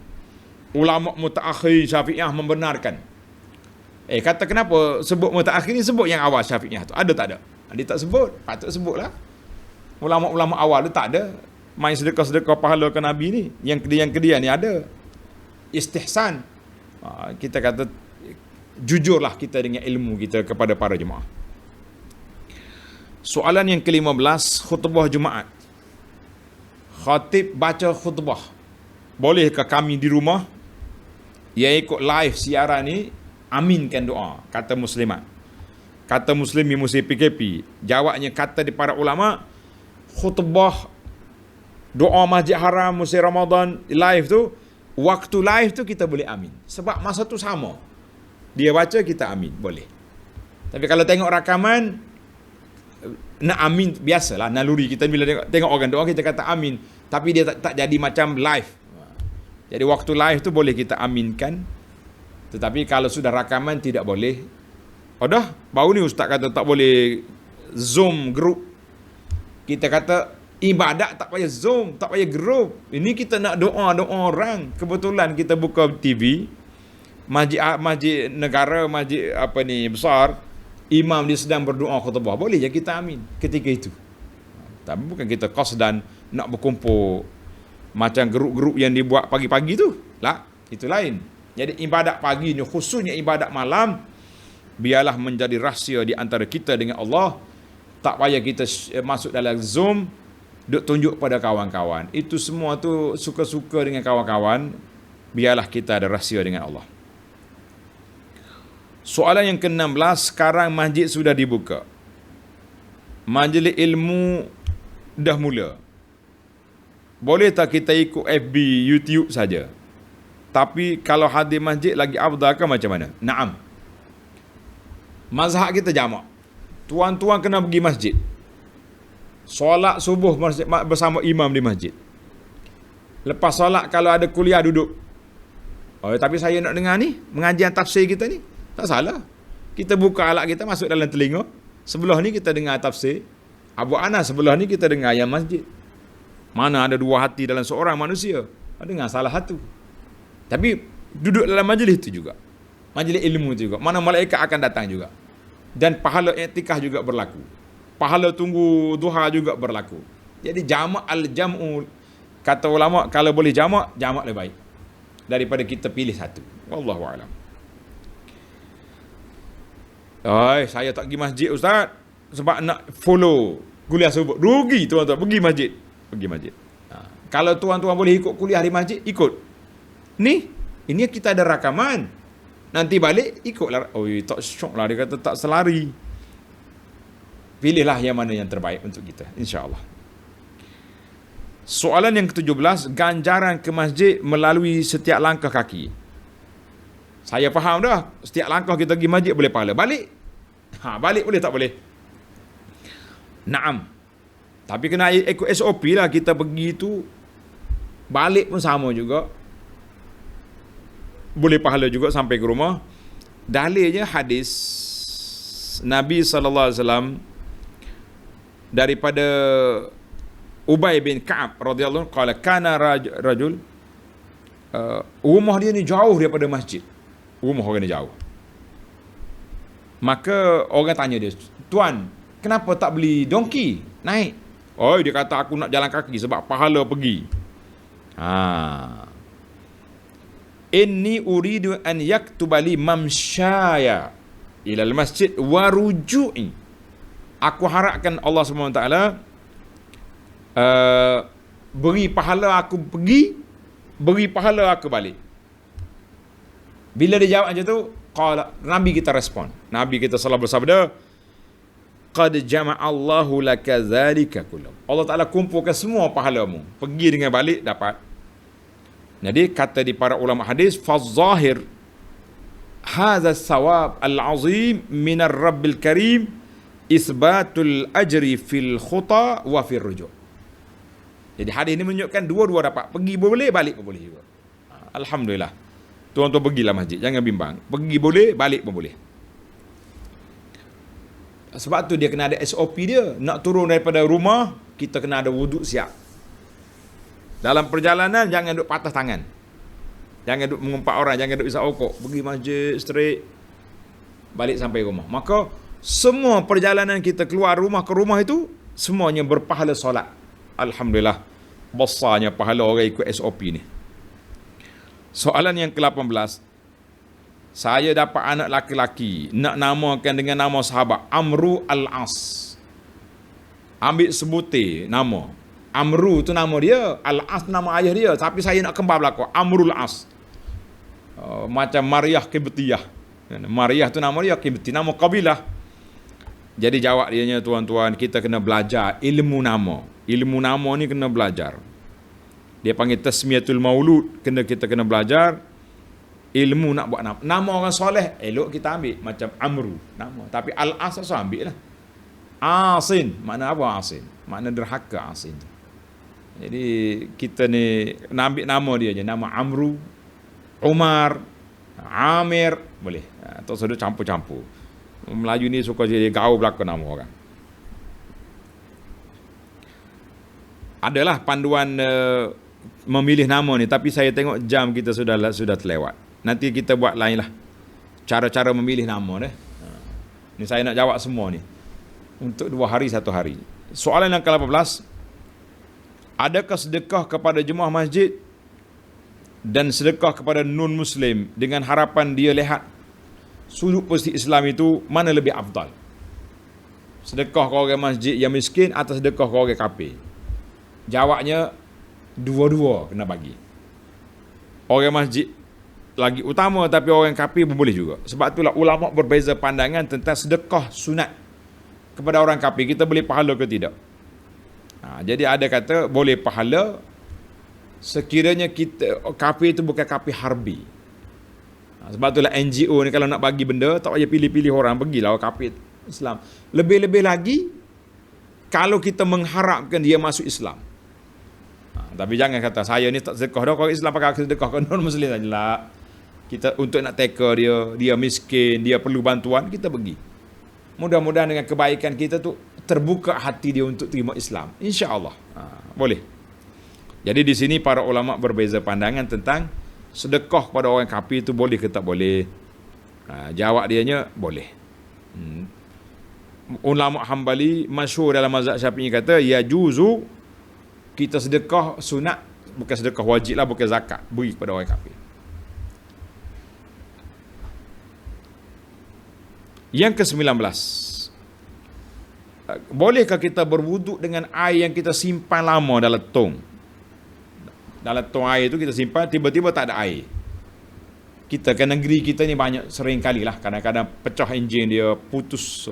ulama mutaakhir Syafi'iyah membenarkan. Kata kenapa sebut mutaakhir ni, sebut yang awal Syafi'iyah tu. Ada tak ada? Dia tak sebut, patut sebutlah. Ulama-ulama awal tu tak ada main sedekah-sedekah pahala ke Nabi ni. Yang kedia ni ada istihsan. Kita kata jujurlah kita dengan ilmu kita kepada para jemaah. Soalan yang ke-15, khutbah Jumaat. Khatib baca khutbah. Bolehkah kami di rumah yang ikut live siaran ni aminkan doa, kata muslimat. Kata muslimi musim PKP. Jawabnya kata di para ulama, khutbah doa Masjid Haram musim Ramadan live tu, waktu live tu kita boleh amin. Sebab masa tu sama. Dia baca, kita amin. Boleh. Tapi kalau tengok rakaman, nak amin biasalah, naluri kita bila tengok orang doa kita kata amin, tapi dia tak jadi macam live. Jadi waktu live tu boleh kita aminkan, tetapi kalau sudah rakaman tidak boleh. Baru ni ustaz kata tak boleh Zoom group. Kita kata ibadat tak payah Zoom, tak payah group. Ini kita nak doa orang. Kebetulan kita buka TV, masjid negara, masjid besar, imam dia sedang berdoa khutbah, boleh je kita amin ketika itu. Tapi bukan kita qasdan nak berkumpul macam grup-grup yang dibuat pagi-pagi tu. Lah, itu lain. Jadi ibadat pagi ni, khususnya ibadat malam, biarlah menjadi rahsia di antara kita dengan Allah. Tak payah kita masuk dalam Zoom, duk tunjuk pada kawan-kawan. Itu semua tu suka-suka dengan kawan-kawan. Biarlah kita ada rahsia dengan Allah. Soalan yang ke-16, sekarang masjid sudah dibuka. Majlis ilmu dah mula. Boleh tak kita ikut FB, YouTube saja? Tapi kalau hadir masjid lagi afdal ke macam mana? Naam. Mazhab kita jamak. Tuan-tuan kena pergi masjid. Solat subuh bersama imam di masjid. Lepas solat kalau ada kuliah duduk. Oh, tapi saya nak dengar ni, mengajian tafsir kita ni. Tak salah. Kita buka alat kita masuk dalam telinga. Sebelah ni kita dengar tafsir. Abu Anas sebelah ni kita dengar ayat masjid. Mana ada dua hati dalam seorang manusia? Dengar salah satu. Tapi duduk dalam majlis itu juga. Majlis ilmu itu juga. Mana malaikat akan datang juga. Dan pahala i'tikaf juga berlaku. Pahala tunggu duha juga berlaku. Jadi jamak al-jam'u, kata ulama, kalau boleh jamak lebih baik daripada kita pilih satu. Wallahu a'lam. Saya tak pergi masjid ustaz sebab nak follow kuliah subuh. Rugi tuan-tuan, pergi masjid. Kalau tuan-tuan boleh ikut kuliah di masjid, ikut. Ini kita ada rakaman. Nanti balik ikutlah. Tak syok lah, dia kata tak selari. Pilihlah yang mana yang terbaik untuk kita, insya-Allah. Soalan yang ke-17, ganjaran ke masjid melalui setiap langkah kaki. Saya faham dah, setiap langkah kita pergi masjid boleh pahala. Balik boleh tak boleh? Naam. Tapi kena ikut SOP lah, kita pergi tu balik pun sama juga. Boleh pahala juga sampai ke rumah. Dalilnya hadis Nabi SAW daripada Ubay bin Ka'ab radhiyallahu anhu, qala kana rajul, rumah dia ni jauh daripada masjid. Rumah orang ni jauh. Maka orang tanya dia, "Tuan, kenapa tak beli donkey naik?" Dia kata, "Aku nak jalan kaki sebab pahala pergi." Inni uridu an yaktuba li mamsyaya ilal masjid wa ruju'i. Aku harapkan Allah SWT beri pahala aku pergi, beri pahala aku balik. Bila dia jawab macam tu, Nabi kita respon. Nabi kita salah bersabda, qad jama'allahu laka dzalika kullu. Allah Taala kumpulkan semua pahalamu. Pergi dengan balik dapat. Jadi kata di para ulama hadis, faz-zahir hadza sawab al-azim min ar-rabbil karim isbatul ajri fil khuta wa fil ruju'. Jadi hadis ini menunjukkan dua-dua dapat. Pergi boleh, balik pun boleh juga. Alhamdulillah. Tuan-tuan pergilah masjid, jangan bimbang. Pergi boleh, balik pun boleh. Sebab tu dia kena ada SOP dia. Nak turun daripada rumah, kita kena ada wuduk siap. Dalam perjalanan jangan duduk patah tangan. Jangan duduk mengumpat orang, jangan duduk isap rokok. Pergi masjid straight, balik sampai rumah. Maka semua perjalanan kita keluar rumah ke rumah itu semuanya berpahala solat. Alhamdulillah, besarnya pahala orang ikut SOP ni. Soalan yang ke-18, saya dapat anak laki-laki, nak namakan dengan nama sahabat Amru Al-As. Ambil sebutir nama. Amru tu nama dia, Al-As nama ayah dia, tapi saya nak kembar belakang Amrul As. Macam Maryah Qibtiyah. Maryah tu nama dia, Qibti nama kabilah. Jadi jawab dianya, tuan-tuan, kita kena belajar ilmu nama. Ilmu nama ni kena belajar. Dia panggil tasmiyatul maulud, kita kena belajar ilmu nak buat nama. Nama orang soleh elok kita ambil macam Amru nama, tapi Al-As asal ambil lah. Asin, makna apa Asin? Makna derhaka Asin. Jadi kita ni nak ambil nama dia je, nama Amru, Umar, Amir, boleh. Atau sudah campur-campur. Melayu ni suka jadi gaul belakang nama orang. Adalah panduan memilih nama ni, tapi saya tengok jam kita sudah terlewat. Nanti kita buat lain lah cara-cara memilih nama deh. Ni saya nak jawab semua ni untuk 2 hari 1 hari. Soalan yang ke-18, adakah sedekah kepada jemaah masjid dan sedekah kepada non-muslim dengan harapan dia lihat sudut posisi Islam itu mana lebih afdal? Sedekah ke orang masjid yang miskin atau sedekah ke orang kafir? Jawabnya dua-dua kena bagi. Orang masjid lagi utama, tapi orang kafir pun boleh juga. Sebab itulah ulama berbeza pandangan tentang sedekah sunat kepada orang kafir, kita boleh pahala ke tidak. Jadi ada kata boleh pahala sekiranya kita kafir itu bukan kafir harbi. Sebab itulah NGO ni kalau nak bagi benda tak payah pilih-pilih orang, pergilah orang kafir Islam. Lebih-lebih lagi kalau kita mengharapkan dia masuk Islam. Tapi jangan kata saya ni tak sedekah dah, kalau Islam pakai sedekah ke non muslim sajalah. Kita untuk nak take dia miskin, dia perlu bantuan, kita pergi. Mudah-mudahan dengan kebaikan kita tu terbuka hati dia untuk terima Islam. Insya-Allah. Boleh. Jadi di sini para ulama berbeza pandangan tentang sedekah kepada orang kafir itu boleh ke tak boleh. Jawab dianya boleh. Ulama Hambali masyhur dalam mazhab Syafi'i kata ya juzu, kita sedekah sunat, bukan sedekah wajib lah, bukan zakat, beri kepada orang kafir. Yang ke-19, bolehkah kita berwuduk dengan air yang kita simpan lama dalam tong? Dalam tong air itu kita simpan, tiba-tiba tak ada air. Kita kan negeri kita ni banyak, sering kali lah, kadang-kadang pecah enjin dia, putus,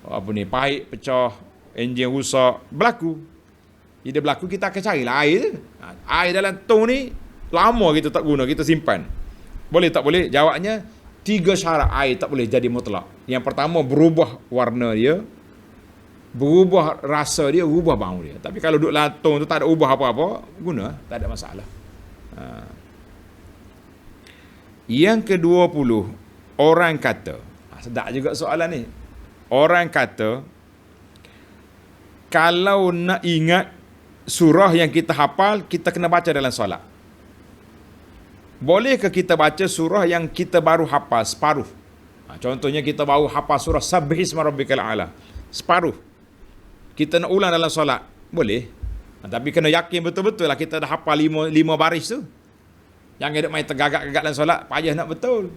paip pecah, enjin rusak, berlaku. Dia berlaku, kita akan carilah air tu. Air dalam tong ni lama kita tak guna, kita simpan. Boleh tak boleh? Jawabnya 3 syarat air tak boleh jadi mutlak. Yang pertama, berubah warna dia, berubah rasa dia, berubah bau dia. Tapi kalau duduk dalam tong tu tak ada ubah apa-apa, guna, tak ada masalah. Yang ke-20, orang kata, sedap juga soalan ni. Orang kata, kalau nak ingat surah yang kita hafal, kita kena baca dalam solat. Bolehkah kita baca surah yang kita baru hafal separuh? Contohnya kita baru hafal surah Sabbihisma Rabbikal A'la, separuh. Kita nak ulang dalam solat, boleh. Tapi kena yakin betul-betul lah kita dah hafal 5 baris tu. Jangan duk main tergagak-gagak dalam solat, payah nak betul.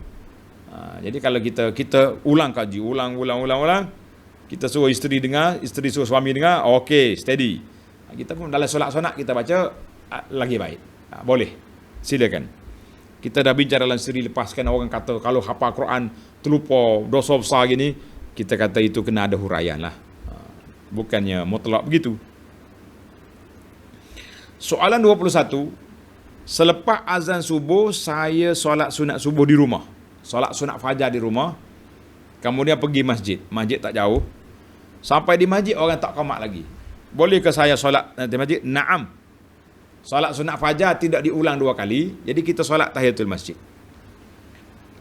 Jadi kalau kita ulang kaji, ulang. Kita suruh isteri dengar, isteri suruh suami dengar, okey, steady. Kita pun dalam solat sunat kita baca lagi baik. Boleh. Silakan. Kita dah bincang dalam siri lepas, kan orang kata kalau hafal Quran terlupa dosa besar gini, kita kata itu kena ada huraian lah. Bukannya mutlak begitu. Soalan 21. Selepas azan subuh, saya solat sunat subuh di rumah. Solat sunat fajar di rumah. Kemudian pergi masjid. Masjid tak jauh. Sampai di masjid orang tak qamat lagi. Bolehkah saya solat di masjid? Naam. Solat sunat fajar tidak diulang 2 kali. Jadi kita solat tahiyatul masjid.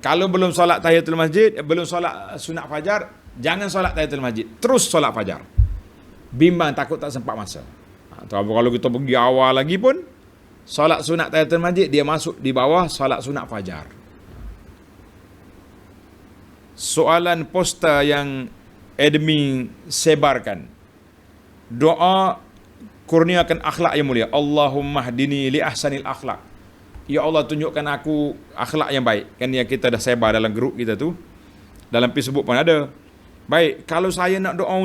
Kalau belum solat tahiyatul masjid, belum solat sunat fajar, jangan solat tahiyatul masjid. Terus solat fajar. Bimbang takut tak sempat masa. Kalau kita pergi awal lagi pun, solat sunat tahiyatul masjid, dia masuk di bawah solat sunat fajar. Soalan poster yang admin sebarkan. Doa kurniakan akhlak yang mulia. Allahumma hdini li ahsanil akhlak. Ya Allah, tunjukkan aku akhlak yang baik. Kan yang kita dah sebar dalam grup kita tu. Dalam Facebook pun ada. Baik, kalau saya nak doa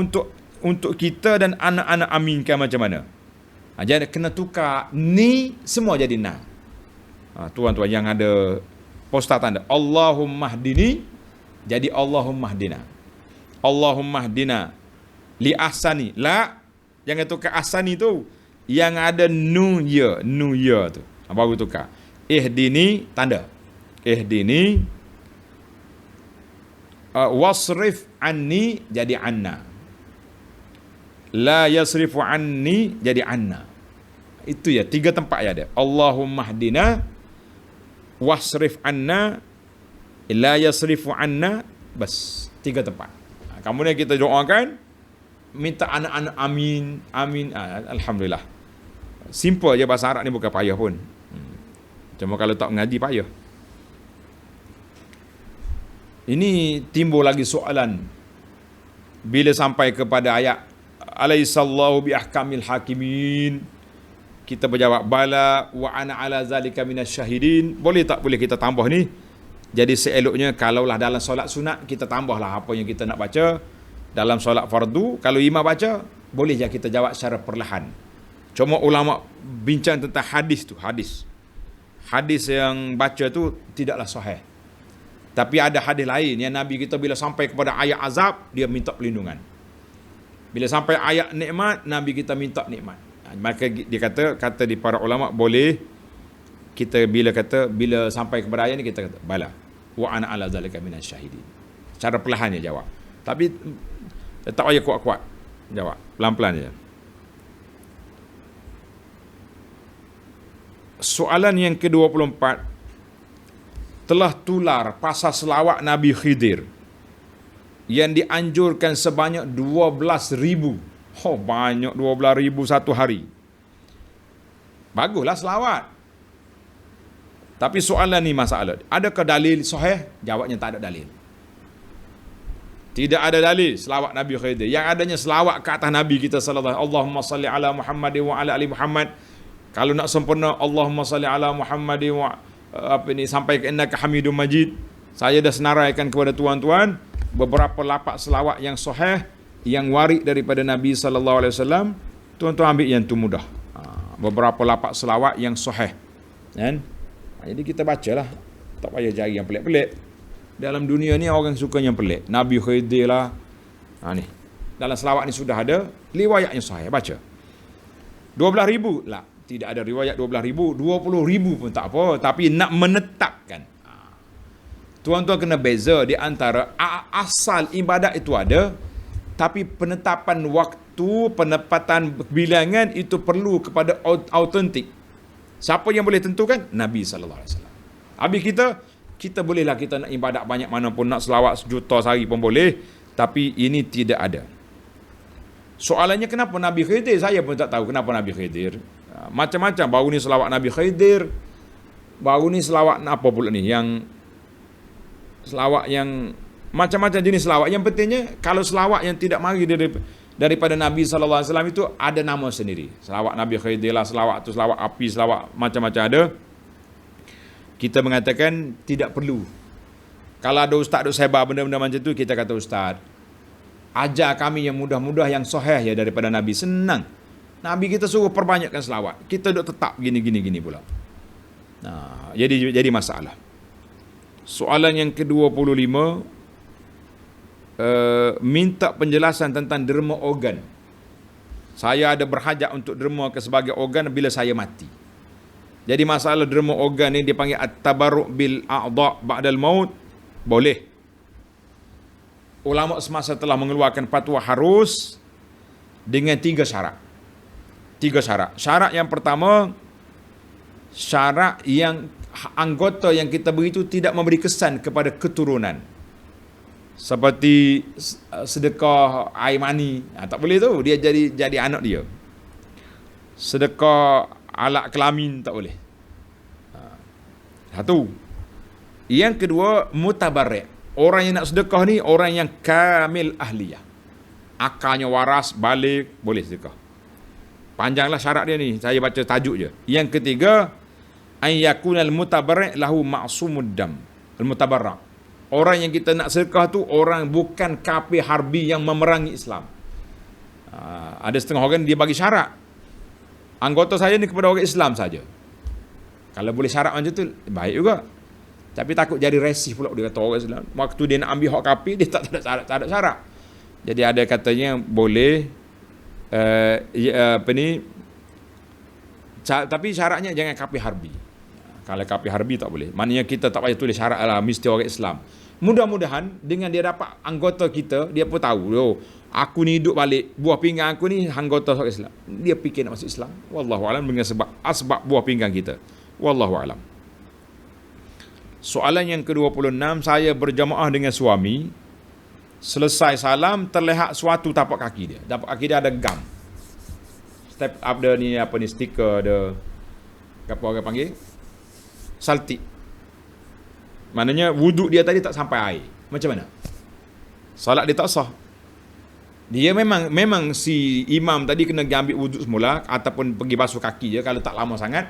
untuk kita dan anak-anak aminkan macam mana? Jadi kena tukar ni semua jadi na. Tuan-tuan yang ada poster tanda Allahumma hdini, jadi Allahumma hdina. Allahumma hdina li ahsani. La, jangan tukar ahsani tu. Yang ada nu ya tu. Baru tukar. Ihdini tanda. Ihdini wasrif anni jadi anna. La yasrifu anni jadi anna. Itu ya, 3 tempat ya ada. Allahumma hdina, wasrif anna, la yasrifu anna, bas 3 tempat. Kemudian kita doakan, minta anak-anak amin. Alhamdulillah. Simple je bahasa Arab ni, bukan payah pun. Cuma kalau tak mengaji payah. Ini timbul lagi soalan. Bila sampai kepada ayat alaihissallahu biahkamil hakimin, kita berjawab bala wa ana ala zalika minasyahidin. Boleh tak boleh kita tambah ni? Jadi seeloknya kalaulah dalam solat sunat kita tambahlah apa yang kita nak baca. Dalam solat fardu, kalau imam baca, boleh je kita jawab secara perlahan. Cuma ulama bincang tentang hadis tu, hadis. Hadis yang baca tu tidaklah sahih. Tapi ada hadis lain yang Nabi kita bila sampai kepada ayat azab, dia minta perlindungan. Bila sampai ayat nikmat, Nabi kita minta nikmat. Maka dia kata di para ulama boleh kita bila sampai kepada ayat ni kita kata bala wa ana ala zalika minas syahidin. Cara perlahan dia jawab. Tapi tak payah kuat-kuat jawab, pelan-pelan je. Soalan yang ke-24, telah tular pasal selawat Nabi Khidir yang dianjurkan sebanyak 12,000. Oh, banyak 12,000 satu hari. Baguslah selawat. Tapi soalan ni masalah. Adakah dalil sahih? Jawabnya tak ada dalil. Tidak ada dalil selawat Nabi Khidir. Yang adanya selawat ke atas Nabi kita sallallahu alaihi wasallam. Allahumma salli ala Muhammad wa ala ali Muhammad. Kalau nak sempurna, Allahumma salli ala Muhammad wa sampai ke innaka Hamidum Majid. Saya dah senaraikan kepada tuan-tuan beberapa lapak selawat yang sahih yang warid daripada Nabi sallallahu alaihi wasallam. Tuan-tuan ambil yang tu mudah. Beberapa lapak selawat yang sahih. Kan? Jadi kita bacalah. Tak payah cari yang pelik-pelik. Dalam dunia ni orang suka yang pelik. Nabi Khidir lah. Ni. Dalam selawat ni sudah ada riwayat yang sahih. Baca. 12,000 lah. Tidak ada riwayat 12,000. 20,000 pun tak apa. Tapi nak menetapkan. Tuan-tuan kena beza di antara asal ibadat itu ada. Tapi penetapan waktu, penempatan bilangan itu perlu kepada autentik. Siapa yang boleh tentukan? Nabi sallallahu alaihi wasallam. Habis kita bolehlah kita nak ibadat banyak mana pun, nak selawat 1,000,000 sehari pun boleh, tapi ini tidak ada. Soalannya kenapa Nabi Khidir? Saya pun tak tahu kenapa Nabi Khidir. Macam-macam, baru ni selawat Nabi Khidir, baru ni selawat apa pula ni, yang selawat yang macam-macam jenis selawat. Yang pentingnya kalau selawat yang tidak mari daripada Nabi sallallahu alaihi wasallam itu ada nama sendiri. Selawat Nabi Khidir lah, selawat tu selawat api, selawat macam-macam ada. Kita mengatakan tidak perlu. Kalau ada ustaz duk sebar benda-benda macam tu, kita kata ustaz, ajar kami yang mudah-mudah yang sahih ya daripada Nabi. Senang. Nabi kita suruh perbanyakkan selawat. Kita duk tetap gini pula. Jadi masalah. Soalan yang ke-25, minta penjelasan tentang derma organ. Saya ada berhajat untuk derma sebagai organ bila saya mati. Jadi masalah derma organ ni dipanggil at-tabarruk bil a'dha' ba'dal maut. Boleh. Ulama semasa telah mengeluarkan fatwa harus dengan 3 syarat. 3 syarat. Syarat yang pertama, syarat yang anggota yang kita beri itu tidak memberi kesan kepada keturunan. Seperti sedekah air mani, tak boleh tu, dia jadi anak dia. Sedekah alat kelamin tak boleh. Satu. Yang kedua, mutabarrik. Orang yang nak sedekah ni orang yang kamil ahliyah. Akalnya waras, balik, boleh sedekah. Panjanglah syarat dia ni, saya baca tajuk je. Yang ketiga, an yakunal mutabarrik lahu ma'sumud dam. Al-mutabarrak. Orang yang kita nak sedekah tu orang bukan kafir harbi yang memerangi Islam. Ada setengah orang dia bagi syarat. Anggota saya ni kepada orang Islam saja. Kalau boleh syarat macam tu, baik juga. Tapi takut jadi resih pula dia kata orang Islam. Waktu dia nak ambil hak kafir, dia tak ada syarat. Jadi ada katanya boleh tapi syaratnya jangan kafir harbi. Kalau kafir harbi tak boleh. Maknanya kita tak payah tulis syarat lah mesti orang Islam. Mudah-mudahan dengan dia dapat anggota kita, dia pun tahu, aku ni hidup balik, buah pinggang aku ni anggota orang Islam. Dia fikir nak masuk Islam. Wallahu alam dengan sebab buah pinggang kita. Wallahu alam. Soalan yang ke-26, saya berjamaah dengan suami. Selesai salam, terlihat suatu tapak kaki dia. Tapak kaki dia ada gam. Step up dia ni, stiker dia. Apa orang panggil? Saltik. Maknanya wuduk dia tadi tak sampai air. Macam mana? Salat dia tak sah. Dia memang si imam tadi kena ambil wuduk semula ataupun pergi basuh kaki je kalau tak lama sangat.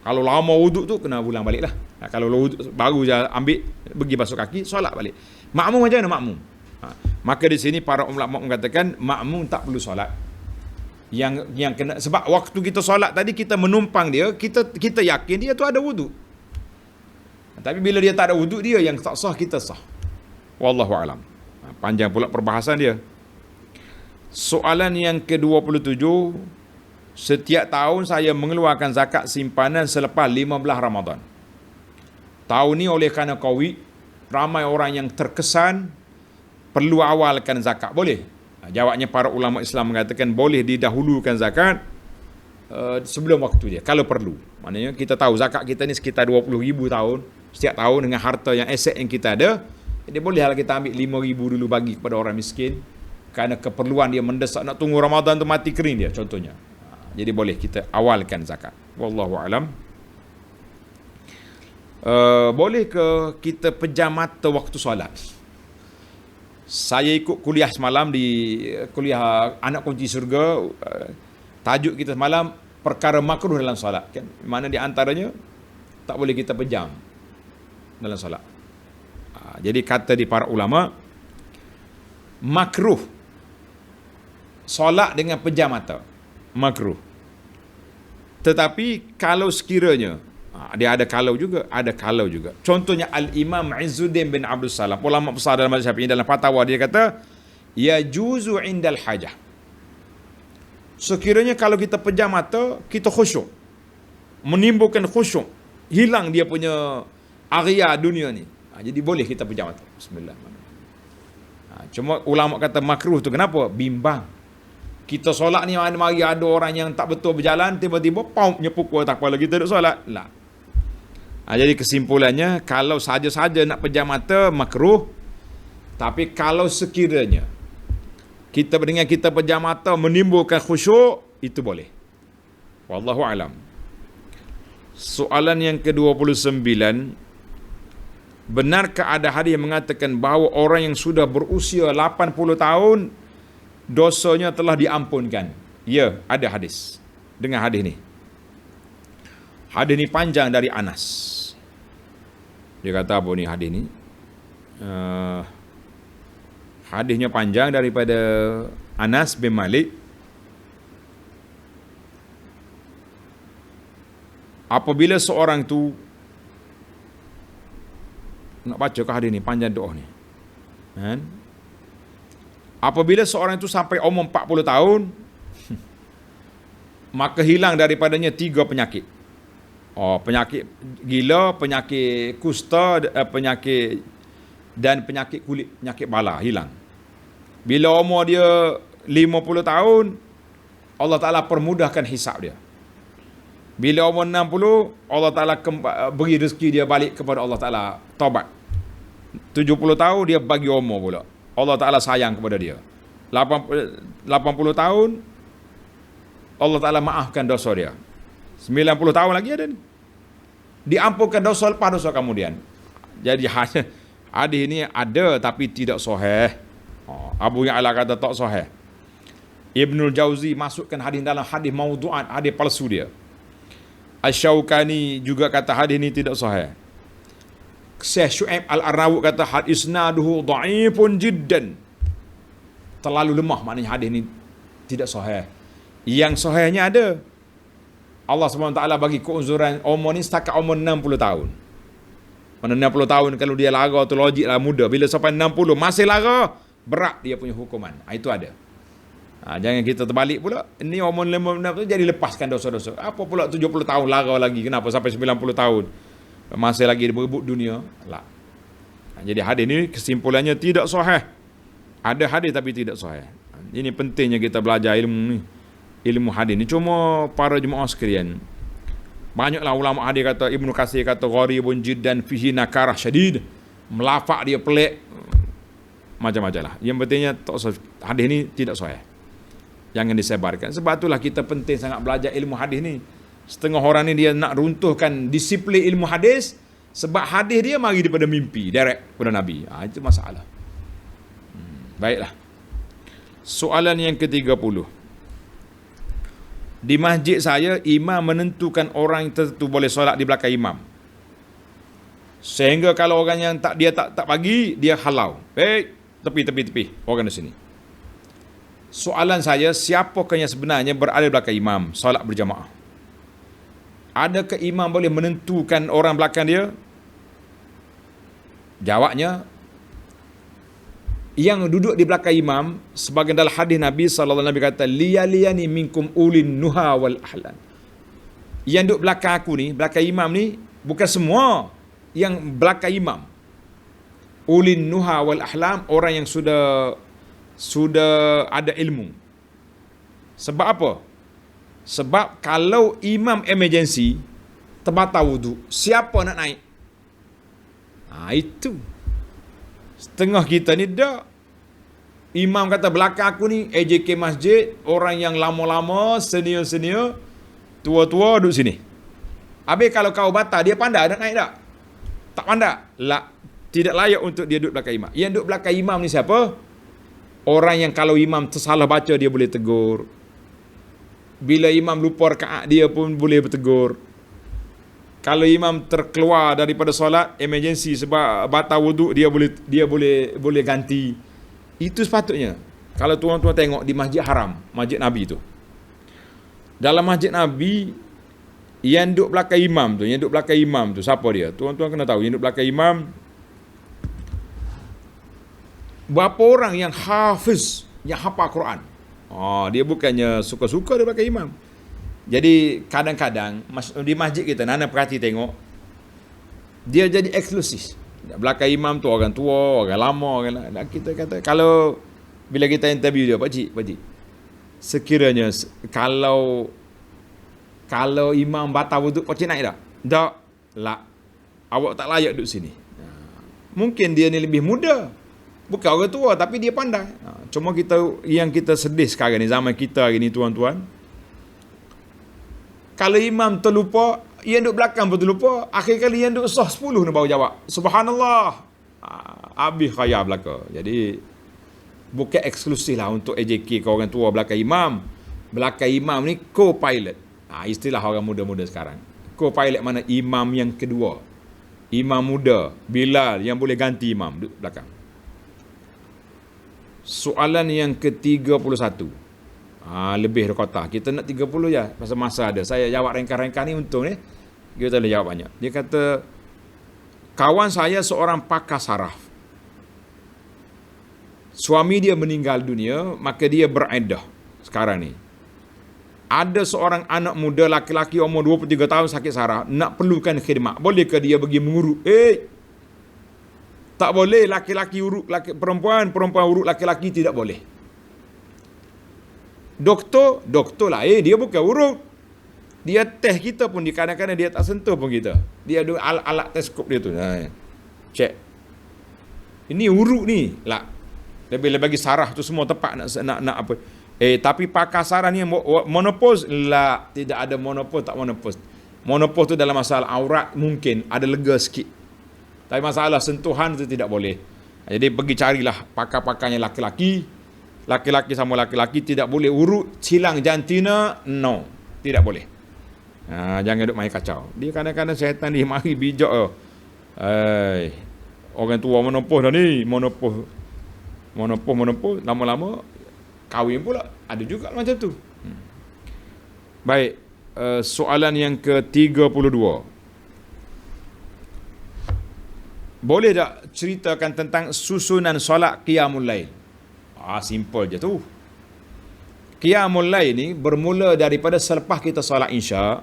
Kalau lama wuduk tu kena ulang balik lah. Kalau wuduk baru je ambil pergi basuh kaki, solat balik. Makmum macam mana makmum? Maka di sini para ulama mengatakan makmum tak perlu solat. Yang kena, sebab waktu kita solat tadi kita menumpang dia, kita yakin dia tu ada wuduk. Tapi bila dia tak ada wuduk, dia yang tak sah, kita sah. Wallahu alam. Panjang pula perbahasan dia. Soalan yang ke-27, setiap tahun saya mengeluarkan zakat simpanan selepas 15 Ramadan. Tahun ni oleh kerana Covid, ramai orang yang terkesan perlu awalkan zakat. Boleh? Jawabnya para ulama Islam mengatakan boleh didahulukan zakat sebelum waktu dia, kalau perlu. Maknanya kita tahu zakat kita ni sekitar 20,000 tahun, setiap tahun dengan harta yang aset yang kita ada. Jadi bolehlah kita ambil 5,000 dulu bagi kepada orang miskin, kerana keperluan dia mendesak, nak tunggu Ramadan tu mati kering dia contohnya. Jadi boleh kita awalkan zakat. Wallahu alam. Boleh ke kita pejam mata waktu solat? Saya ikut kuliah semalam di kuliah Anak Kunci Surga. Tajuk kita semalam perkara makruh dalam solat, kan? Mana di antaranya tak boleh kita pejam dalam solat. Jadi kata di para ulama, makruh solat dengan pejam mata, makruh. Tetapi kalau sekiranya dia ada kalau juga. Contohnya Al-Imam Izzuddin bin Abdul Salam, ulama besar dalam mazhab Syafi'i, dalam fatwa dia kata, ya juzu indal hajah. Sekiranya kalau kita pejam mata, kita khusyuk, menimbulkan khusyuk, hilang dia punya area dunia ni. Jadi boleh kita pejam mata. Bismillah. Cuma ulama kata makruh tu kenapa? Bimbang. Kita solat ni mari ada orang yang tak betul berjalan, tiba-tiba pau nyepukul tak kepala kita duk solat. Lah. Jadi kesimpulannya, kalau saja-saja nak pejam mata makruh. Tapi kalau sekiranya kita dengan kita pejam mata menimbulkan khusyuk, itu boleh. Wallahu alam. Soalan yang ke-29, benarkah ada hadis yang mengatakan bahawa orang yang sudah berusia 80 tahun dosanya telah diampunkan? Ya, ada hadis. Dengar hadis ni. Hadis ni panjang dari Anas. Dia kata apa ni hadis ni? Hadisnya panjang daripada Anas bin Malik. Apabila seorang tu, nak baca ke hadis ni, panjang doa ni, kan? Apabila seorang itu sampai umur 40 tahun, maka hilang daripadanya 3 penyakit. Penyakit gila, penyakit kusta, penyakit kulit, penyakit bala hilang. Bila umur dia 50 tahun, Allah Ta'ala permudahkan hisab dia. Bila umur 60, Allah Ta'ala beri rezeki dia balik kepada Allah Ta'ala, taubat. 70 tahun dia bagi umur pula, Allah Ta'ala sayang kepada dia. 80 tahun, Allah Ta'ala maafkan dosa dia. 90 tahun lagi ada ni, diampunkan dosa lepas dosa kemudian. Jadi hadis ini ada tapi tidak sahih. Abu Ya'la kata tak sahih. Ibnul Jauzi masukkan hadis dalam hadis maudhu'at, hadis palsu dia. Asy-Syaukani juga kata hadis ini tidak sahih. Syekh Syu'aib Al-Arnaud kata hadis isnaduhu dha'ifun jiddan, terlalu lemah, maknanya hadis ini tidak sahih. Yang sahihnya ada, Allah SWT bagi keuzuran umur ni setakat umur 60 tahun. Mana 60 tahun kalau dia lara tu logik lah muda. Bila sampai 60 masih lara, berat dia punya hukuman. Itu ada. Jangan kita terbalik pula. Ini umur 60 tu jadi lepaskan dosa-dosa. Apa pula 70 tahun lara lagi? Kenapa sampai 90 tahun masih lagi berebut dunia? Lah. Jadi hadis ni kesimpulannya tidak sahih. Ada hadis tapi tidak sahih. Ini pentingnya kita belajar ilmu hadis ni. Cuma para jemaah sekalian, banyaklah ulama hadis kata, Ibnu Katsir kata gharibun jiddan fihi nakarah syadid, melafak dia pelik, macam-macam lah. Yang pentingnya hadis ni tidak sahih, jangan disebarkan. Sebab itulah kita penting sangat belajar ilmu hadis ni. Setengah orang ni dia nak runtuhkan disiplin ilmu hadis, sebab hadis dia mari daripada mimpi direct kepada Nabi. Itu masalah. Baiklah. Soalan yang ke-30. Di masjid saya, imam menentukan orang tertentu boleh solat di belakang imam. Sehingga kalau orang yang dia tak bagi, dia halau. tepi. Orang di sini. Soalan saya, siapakah yang sebenarnya berada di belakang imam solat berjamaah? Adakah imam boleh menentukan orang belakang dia? Jawabnya, yang duduk di belakang imam, sebagian dalam hadis Nabi sallallahu alaihi wasallam kata, liyaliyani minkum ulin nuha wal ahlan. Yang duduk belakang aku ni, belakang imam ni, bukan semua yang belakang imam. Ulin nuha wal ahlam, orang yang sudah ada ilmu. Sebab apa? Sebab kalau imam emergency, terbatal wuduk, siapa nak naik? Itu. Setengah kita ni dah. Imam kata belakang aku ni AJK masjid, orang yang lama-lama, senior-senior, tua-tua duduk sini. Habis kalau kau batal, dia pandai nak naik tak? Tak pandai. Tidak layak untuk dia duduk belakang imam. Yang duduk belakang imam ni siapa? Orang yang kalau imam tersalah baca, dia boleh tegur. Bila imam lupa rakaat, dia pun boleh bertegur. Kalau imam terkeluar daripada solat emergency sebab batal wuduk, dia boleh ganti. Itu sepatutnya. Kalau tuan-tuan tengok di Masjid Haram, Masjid Nabi tu. Dalam Masjid Nabi, yang duduk belakang imam tu, siapa dia? Tuan-tuan kena tahu, yang duduk belakang imam, berapa orang yang hafiz, yang hafal Quran. Dia bukannya suka-suka dia belakang imam. Jadi kadang-kadang di masjid kita, Nana perhati tengok, dia jadi eksklusif. Belakang imam tu orang tua, orang lama, kita kata, kalau bila kita interview dia, pakcik, sekiranya kalau imam batal wuduk, pakcik naik tak? Tak. Awak tak layak duduk sini. Mungkin dia ni lebih muda, bukan orang tua, tapi dia pandai. Cuma yang kita sedih sekarang ni, zaman kita hari ni tuan-tuan, kalau imam terlupa, yang duduk belakang pun terlupa, akhir kali yang duduk sah 10 ni baru jawab, Subhanallah. Habis khayal belakang. Jadi bukan eksklusif lah untuk AJK ke orang tua belakang imam. Belakang imam ni co-pilot. Istilah orang muda-muda sekarang. Co-pilot mana? Imam yang kedua. Imam muda, Bilal, yang boleh ganti imam duduk belakang. Soalan yang ke-31. Lebih kota. Kita nak 30 je. Pasal masa ada. Saya jawab ringkas-ringkas ni untung ni. Kita boleh jawab banyak. Dia kata, kawan saya seorang pakar saraf. Suami dia meninggal dunia, maka dia beriddah sekarang ni. Ada seorang anak muda laki-laki umur 23 tahun sakit saraf, nak perlukan khidmat. Bolehkah dia pergi mengurut? Tak boleh laki-laki urut perempuan urut laki-laki, tidak boleh. Doktor lah, dia bukan urut. Dia test kita pun, kadang-kadang dia tak sentuh pun kita. Dia ada alat teleskop dia tu. Check. Ini urut ni. Lebih bagi saraf tu semua tepat nak apa. Tapi pakar saraf ni monopause, tidak ada monopause, tak monopause. Monopause tu dalam masalah aurat mungkin ada lega sikit. Tapi masalah sentuhan tu tidak boleh. Jadi pergi carilah pakar-pakarnya laki-laki. Laki-laki sama laki-laki tidak boleh urut silang jantina, no, tidak boleh. Jangan duk main kacau. Dia kadang-kadang syaitan dia mari bijak. Orang tua monopause dah ni, monopause lama-lama kahwin pula. Ada juga macam tu. Baik, soalan yang ke-32. Boleh tak ceritakan tentang susunan solat qiyamul lail? Simple je tu. Qiyamul lail ni bermula daripada selepas kita solat Isya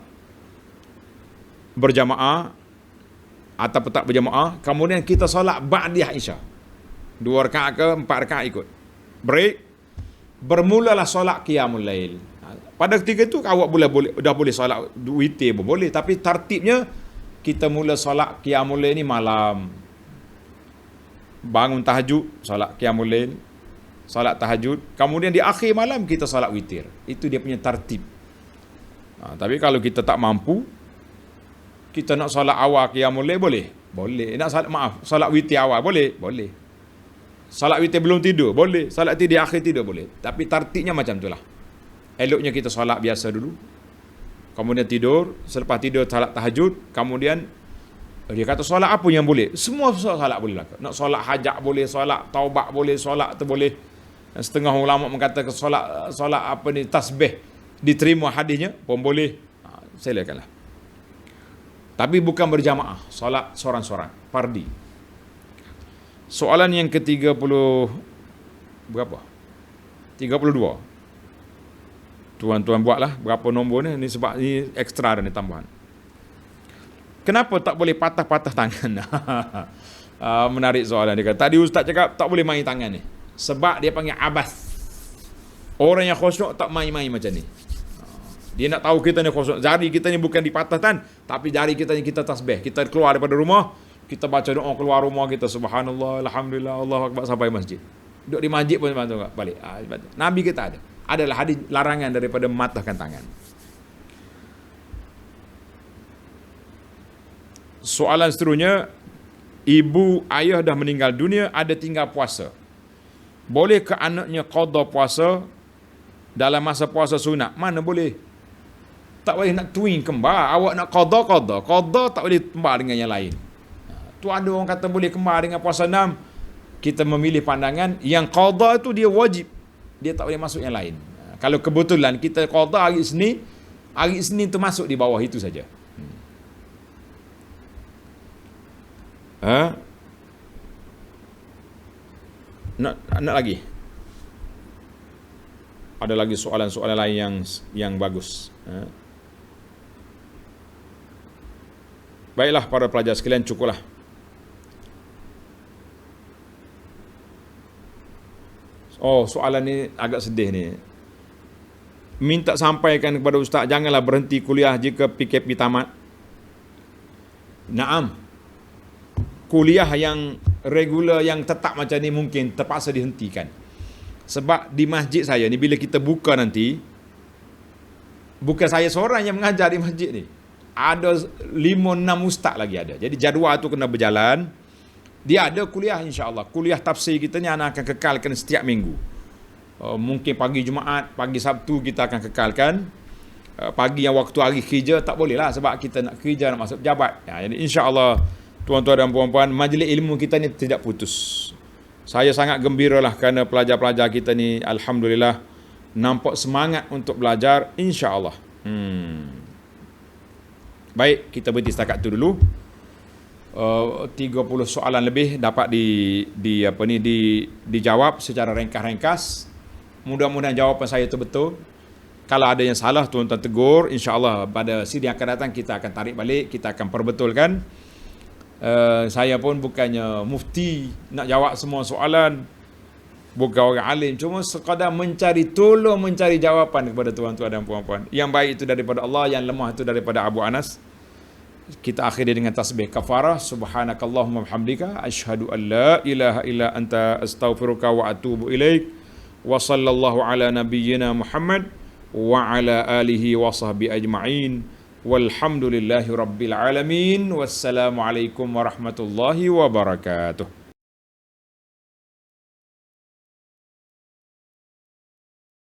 berjamaah atau tak berjamaah, kemudian kita solat ba'diyah Isya. 2 rakaat ke 4 rakaat ikut. Break. Bermulalah solat qiyamul lail. Pada ketika itu awak dah boleh solat witir pun boleh, tapi tartibnya kita mula solat qiyamul lail ni malam. Bangun tahajud, solat qiyamul lail, solat tahajud, kemudian di akhir malam kita solat witir. Itu dia punya tartib. Tapi kalau kita tak mampu, kita nak solat awal qiyamul lail boleh? Boleh. Nak solat witir awal boleh? Boleh. Solat witir belum tidur boleh. Solat tidur di akhir tidur boleh. Tapi tartibnya macam itulah. Eloknya kita solat biasa dulu, kemudian tidur, selepas tidur solat tahajud, kemudian Dia kata solat apa yang boleh? Semua solat boleh lah. Nak solat hajat boleh, solat taubat boleh, solat tu boleh. Setengah ulama mengatakan solat apa ni, tasbih diterima hadisnya pun boleh. Silakanlah. Tapi bukan berjamaah, solat seorang-seorang, fardi. Soalan yang ke-30 berapa? 32. Tuan-tuan buatlah berapa nombor ni sebab ni ekstra dan ni tambahan. Kenapa tak boleh patah-patah tangan? Menarik soalan dia kata. Tadi ustaz cakap tak boleh main tangan ni. Sebab dia panggil abas. Orang yang khusyuk tak main-main macam ni. Dia nak tahu kita ni khusyuk. Jari kita ni bukan dipatahkan, tapi jari kita ni kita tasbih. Kita keluar daripada rumah, kita baca doa keluar rumah kita. Subhanallah, alhamdulillah, Allahu akbar sampai masjid. Duduk di masjid pun balik. Nabi kita ada. Adalah hadis larangan daripada mematahkan tangan. Soalan seterusnya, ibu ayah dah meninggal dunia, ada tinggal puasa. Boleh ke anaknya qada puasa dalam masa puasa sunat? Mana boleh? Tak boleh nak twin kembar. Awak nak qada tak boleh kembar dengan yang lain. Tu ada orang kata boleh kembar dengan puasa 6. Kita memilih pandangan yang qada tu dia wajib. Dia tak boleh masuk yang lain. Kalau kebetulan kita qada hari Isnin tu masuk di bawah itu saja. Nak lagi? Ada lagi soalan-soalan lain yang bagus. Baiklah para pelajar sekalian, cukuplah. Oh, soalan ni agak sedih ni. Minta sampaikan kepada ustaz, janganlah berhenti kuliah jika PKP tamat. Naam. Kuliah yang regular, yang tetap macam ni mungkin terpaksa dihentikan. Sebab di masjid saya ni, bila kita buka nanti, bukan saya seorang yang mengajar di masjid ni. Ada 5-6 ustaz lagi ada. Jadi jadual tu kena berjalan. Dia ada kuliah insya-Allah. Kuliah tafsir kita ni anak akan kekalkan setiap minggu. Mungkin pagi Jumaat, pagi Sabtu kita akan kekalkan. Pagi yang waktu hari kerja tak boleh lah sebab kita nak kerja, nak masuk pejabat. Jadi insya-Allah tuan-tuan dan puan-puan, majlis ilmu kita ni tidak putus. Saya sangat gembira lah kerana pelajar-pelajar kita ni alhamdulillah nampak semangat untuk belajar insya-Allah. Baik, kita berhenti setakat tu dulu. 30 soalan lebih dapat dijawab secara ringkas-ringkas. Mudah-mudahan jawapan saya itu betul. Kalau ada yang salah, tuan-tuan tegur. InsyaAllah pada sidang akan datang kita akan tarik balik, kita akan perbetulkan. Saya pun bukannya mufti nak jawab semua soalan, bukan orang alim, cuma sekadar mencari jawapan kepada tuan-tuan dan puan-puan. Yang baik itu daripada Allah, yang lemah itu daripada Abu Anas. Kita akhiri dengan tasbih kafarah. Subhanakallahumma bihamdika asyhadu an la ilaha illa anta astaghfiruka wa atubu ilaik. Wa sallallahu ala nabiyyina Muhammad wa ala alihi wa sahbihi ajma'in. Walhamdulillahi rabbil alamin. Wassalamualaikum warahmatullahi wabarakatuh.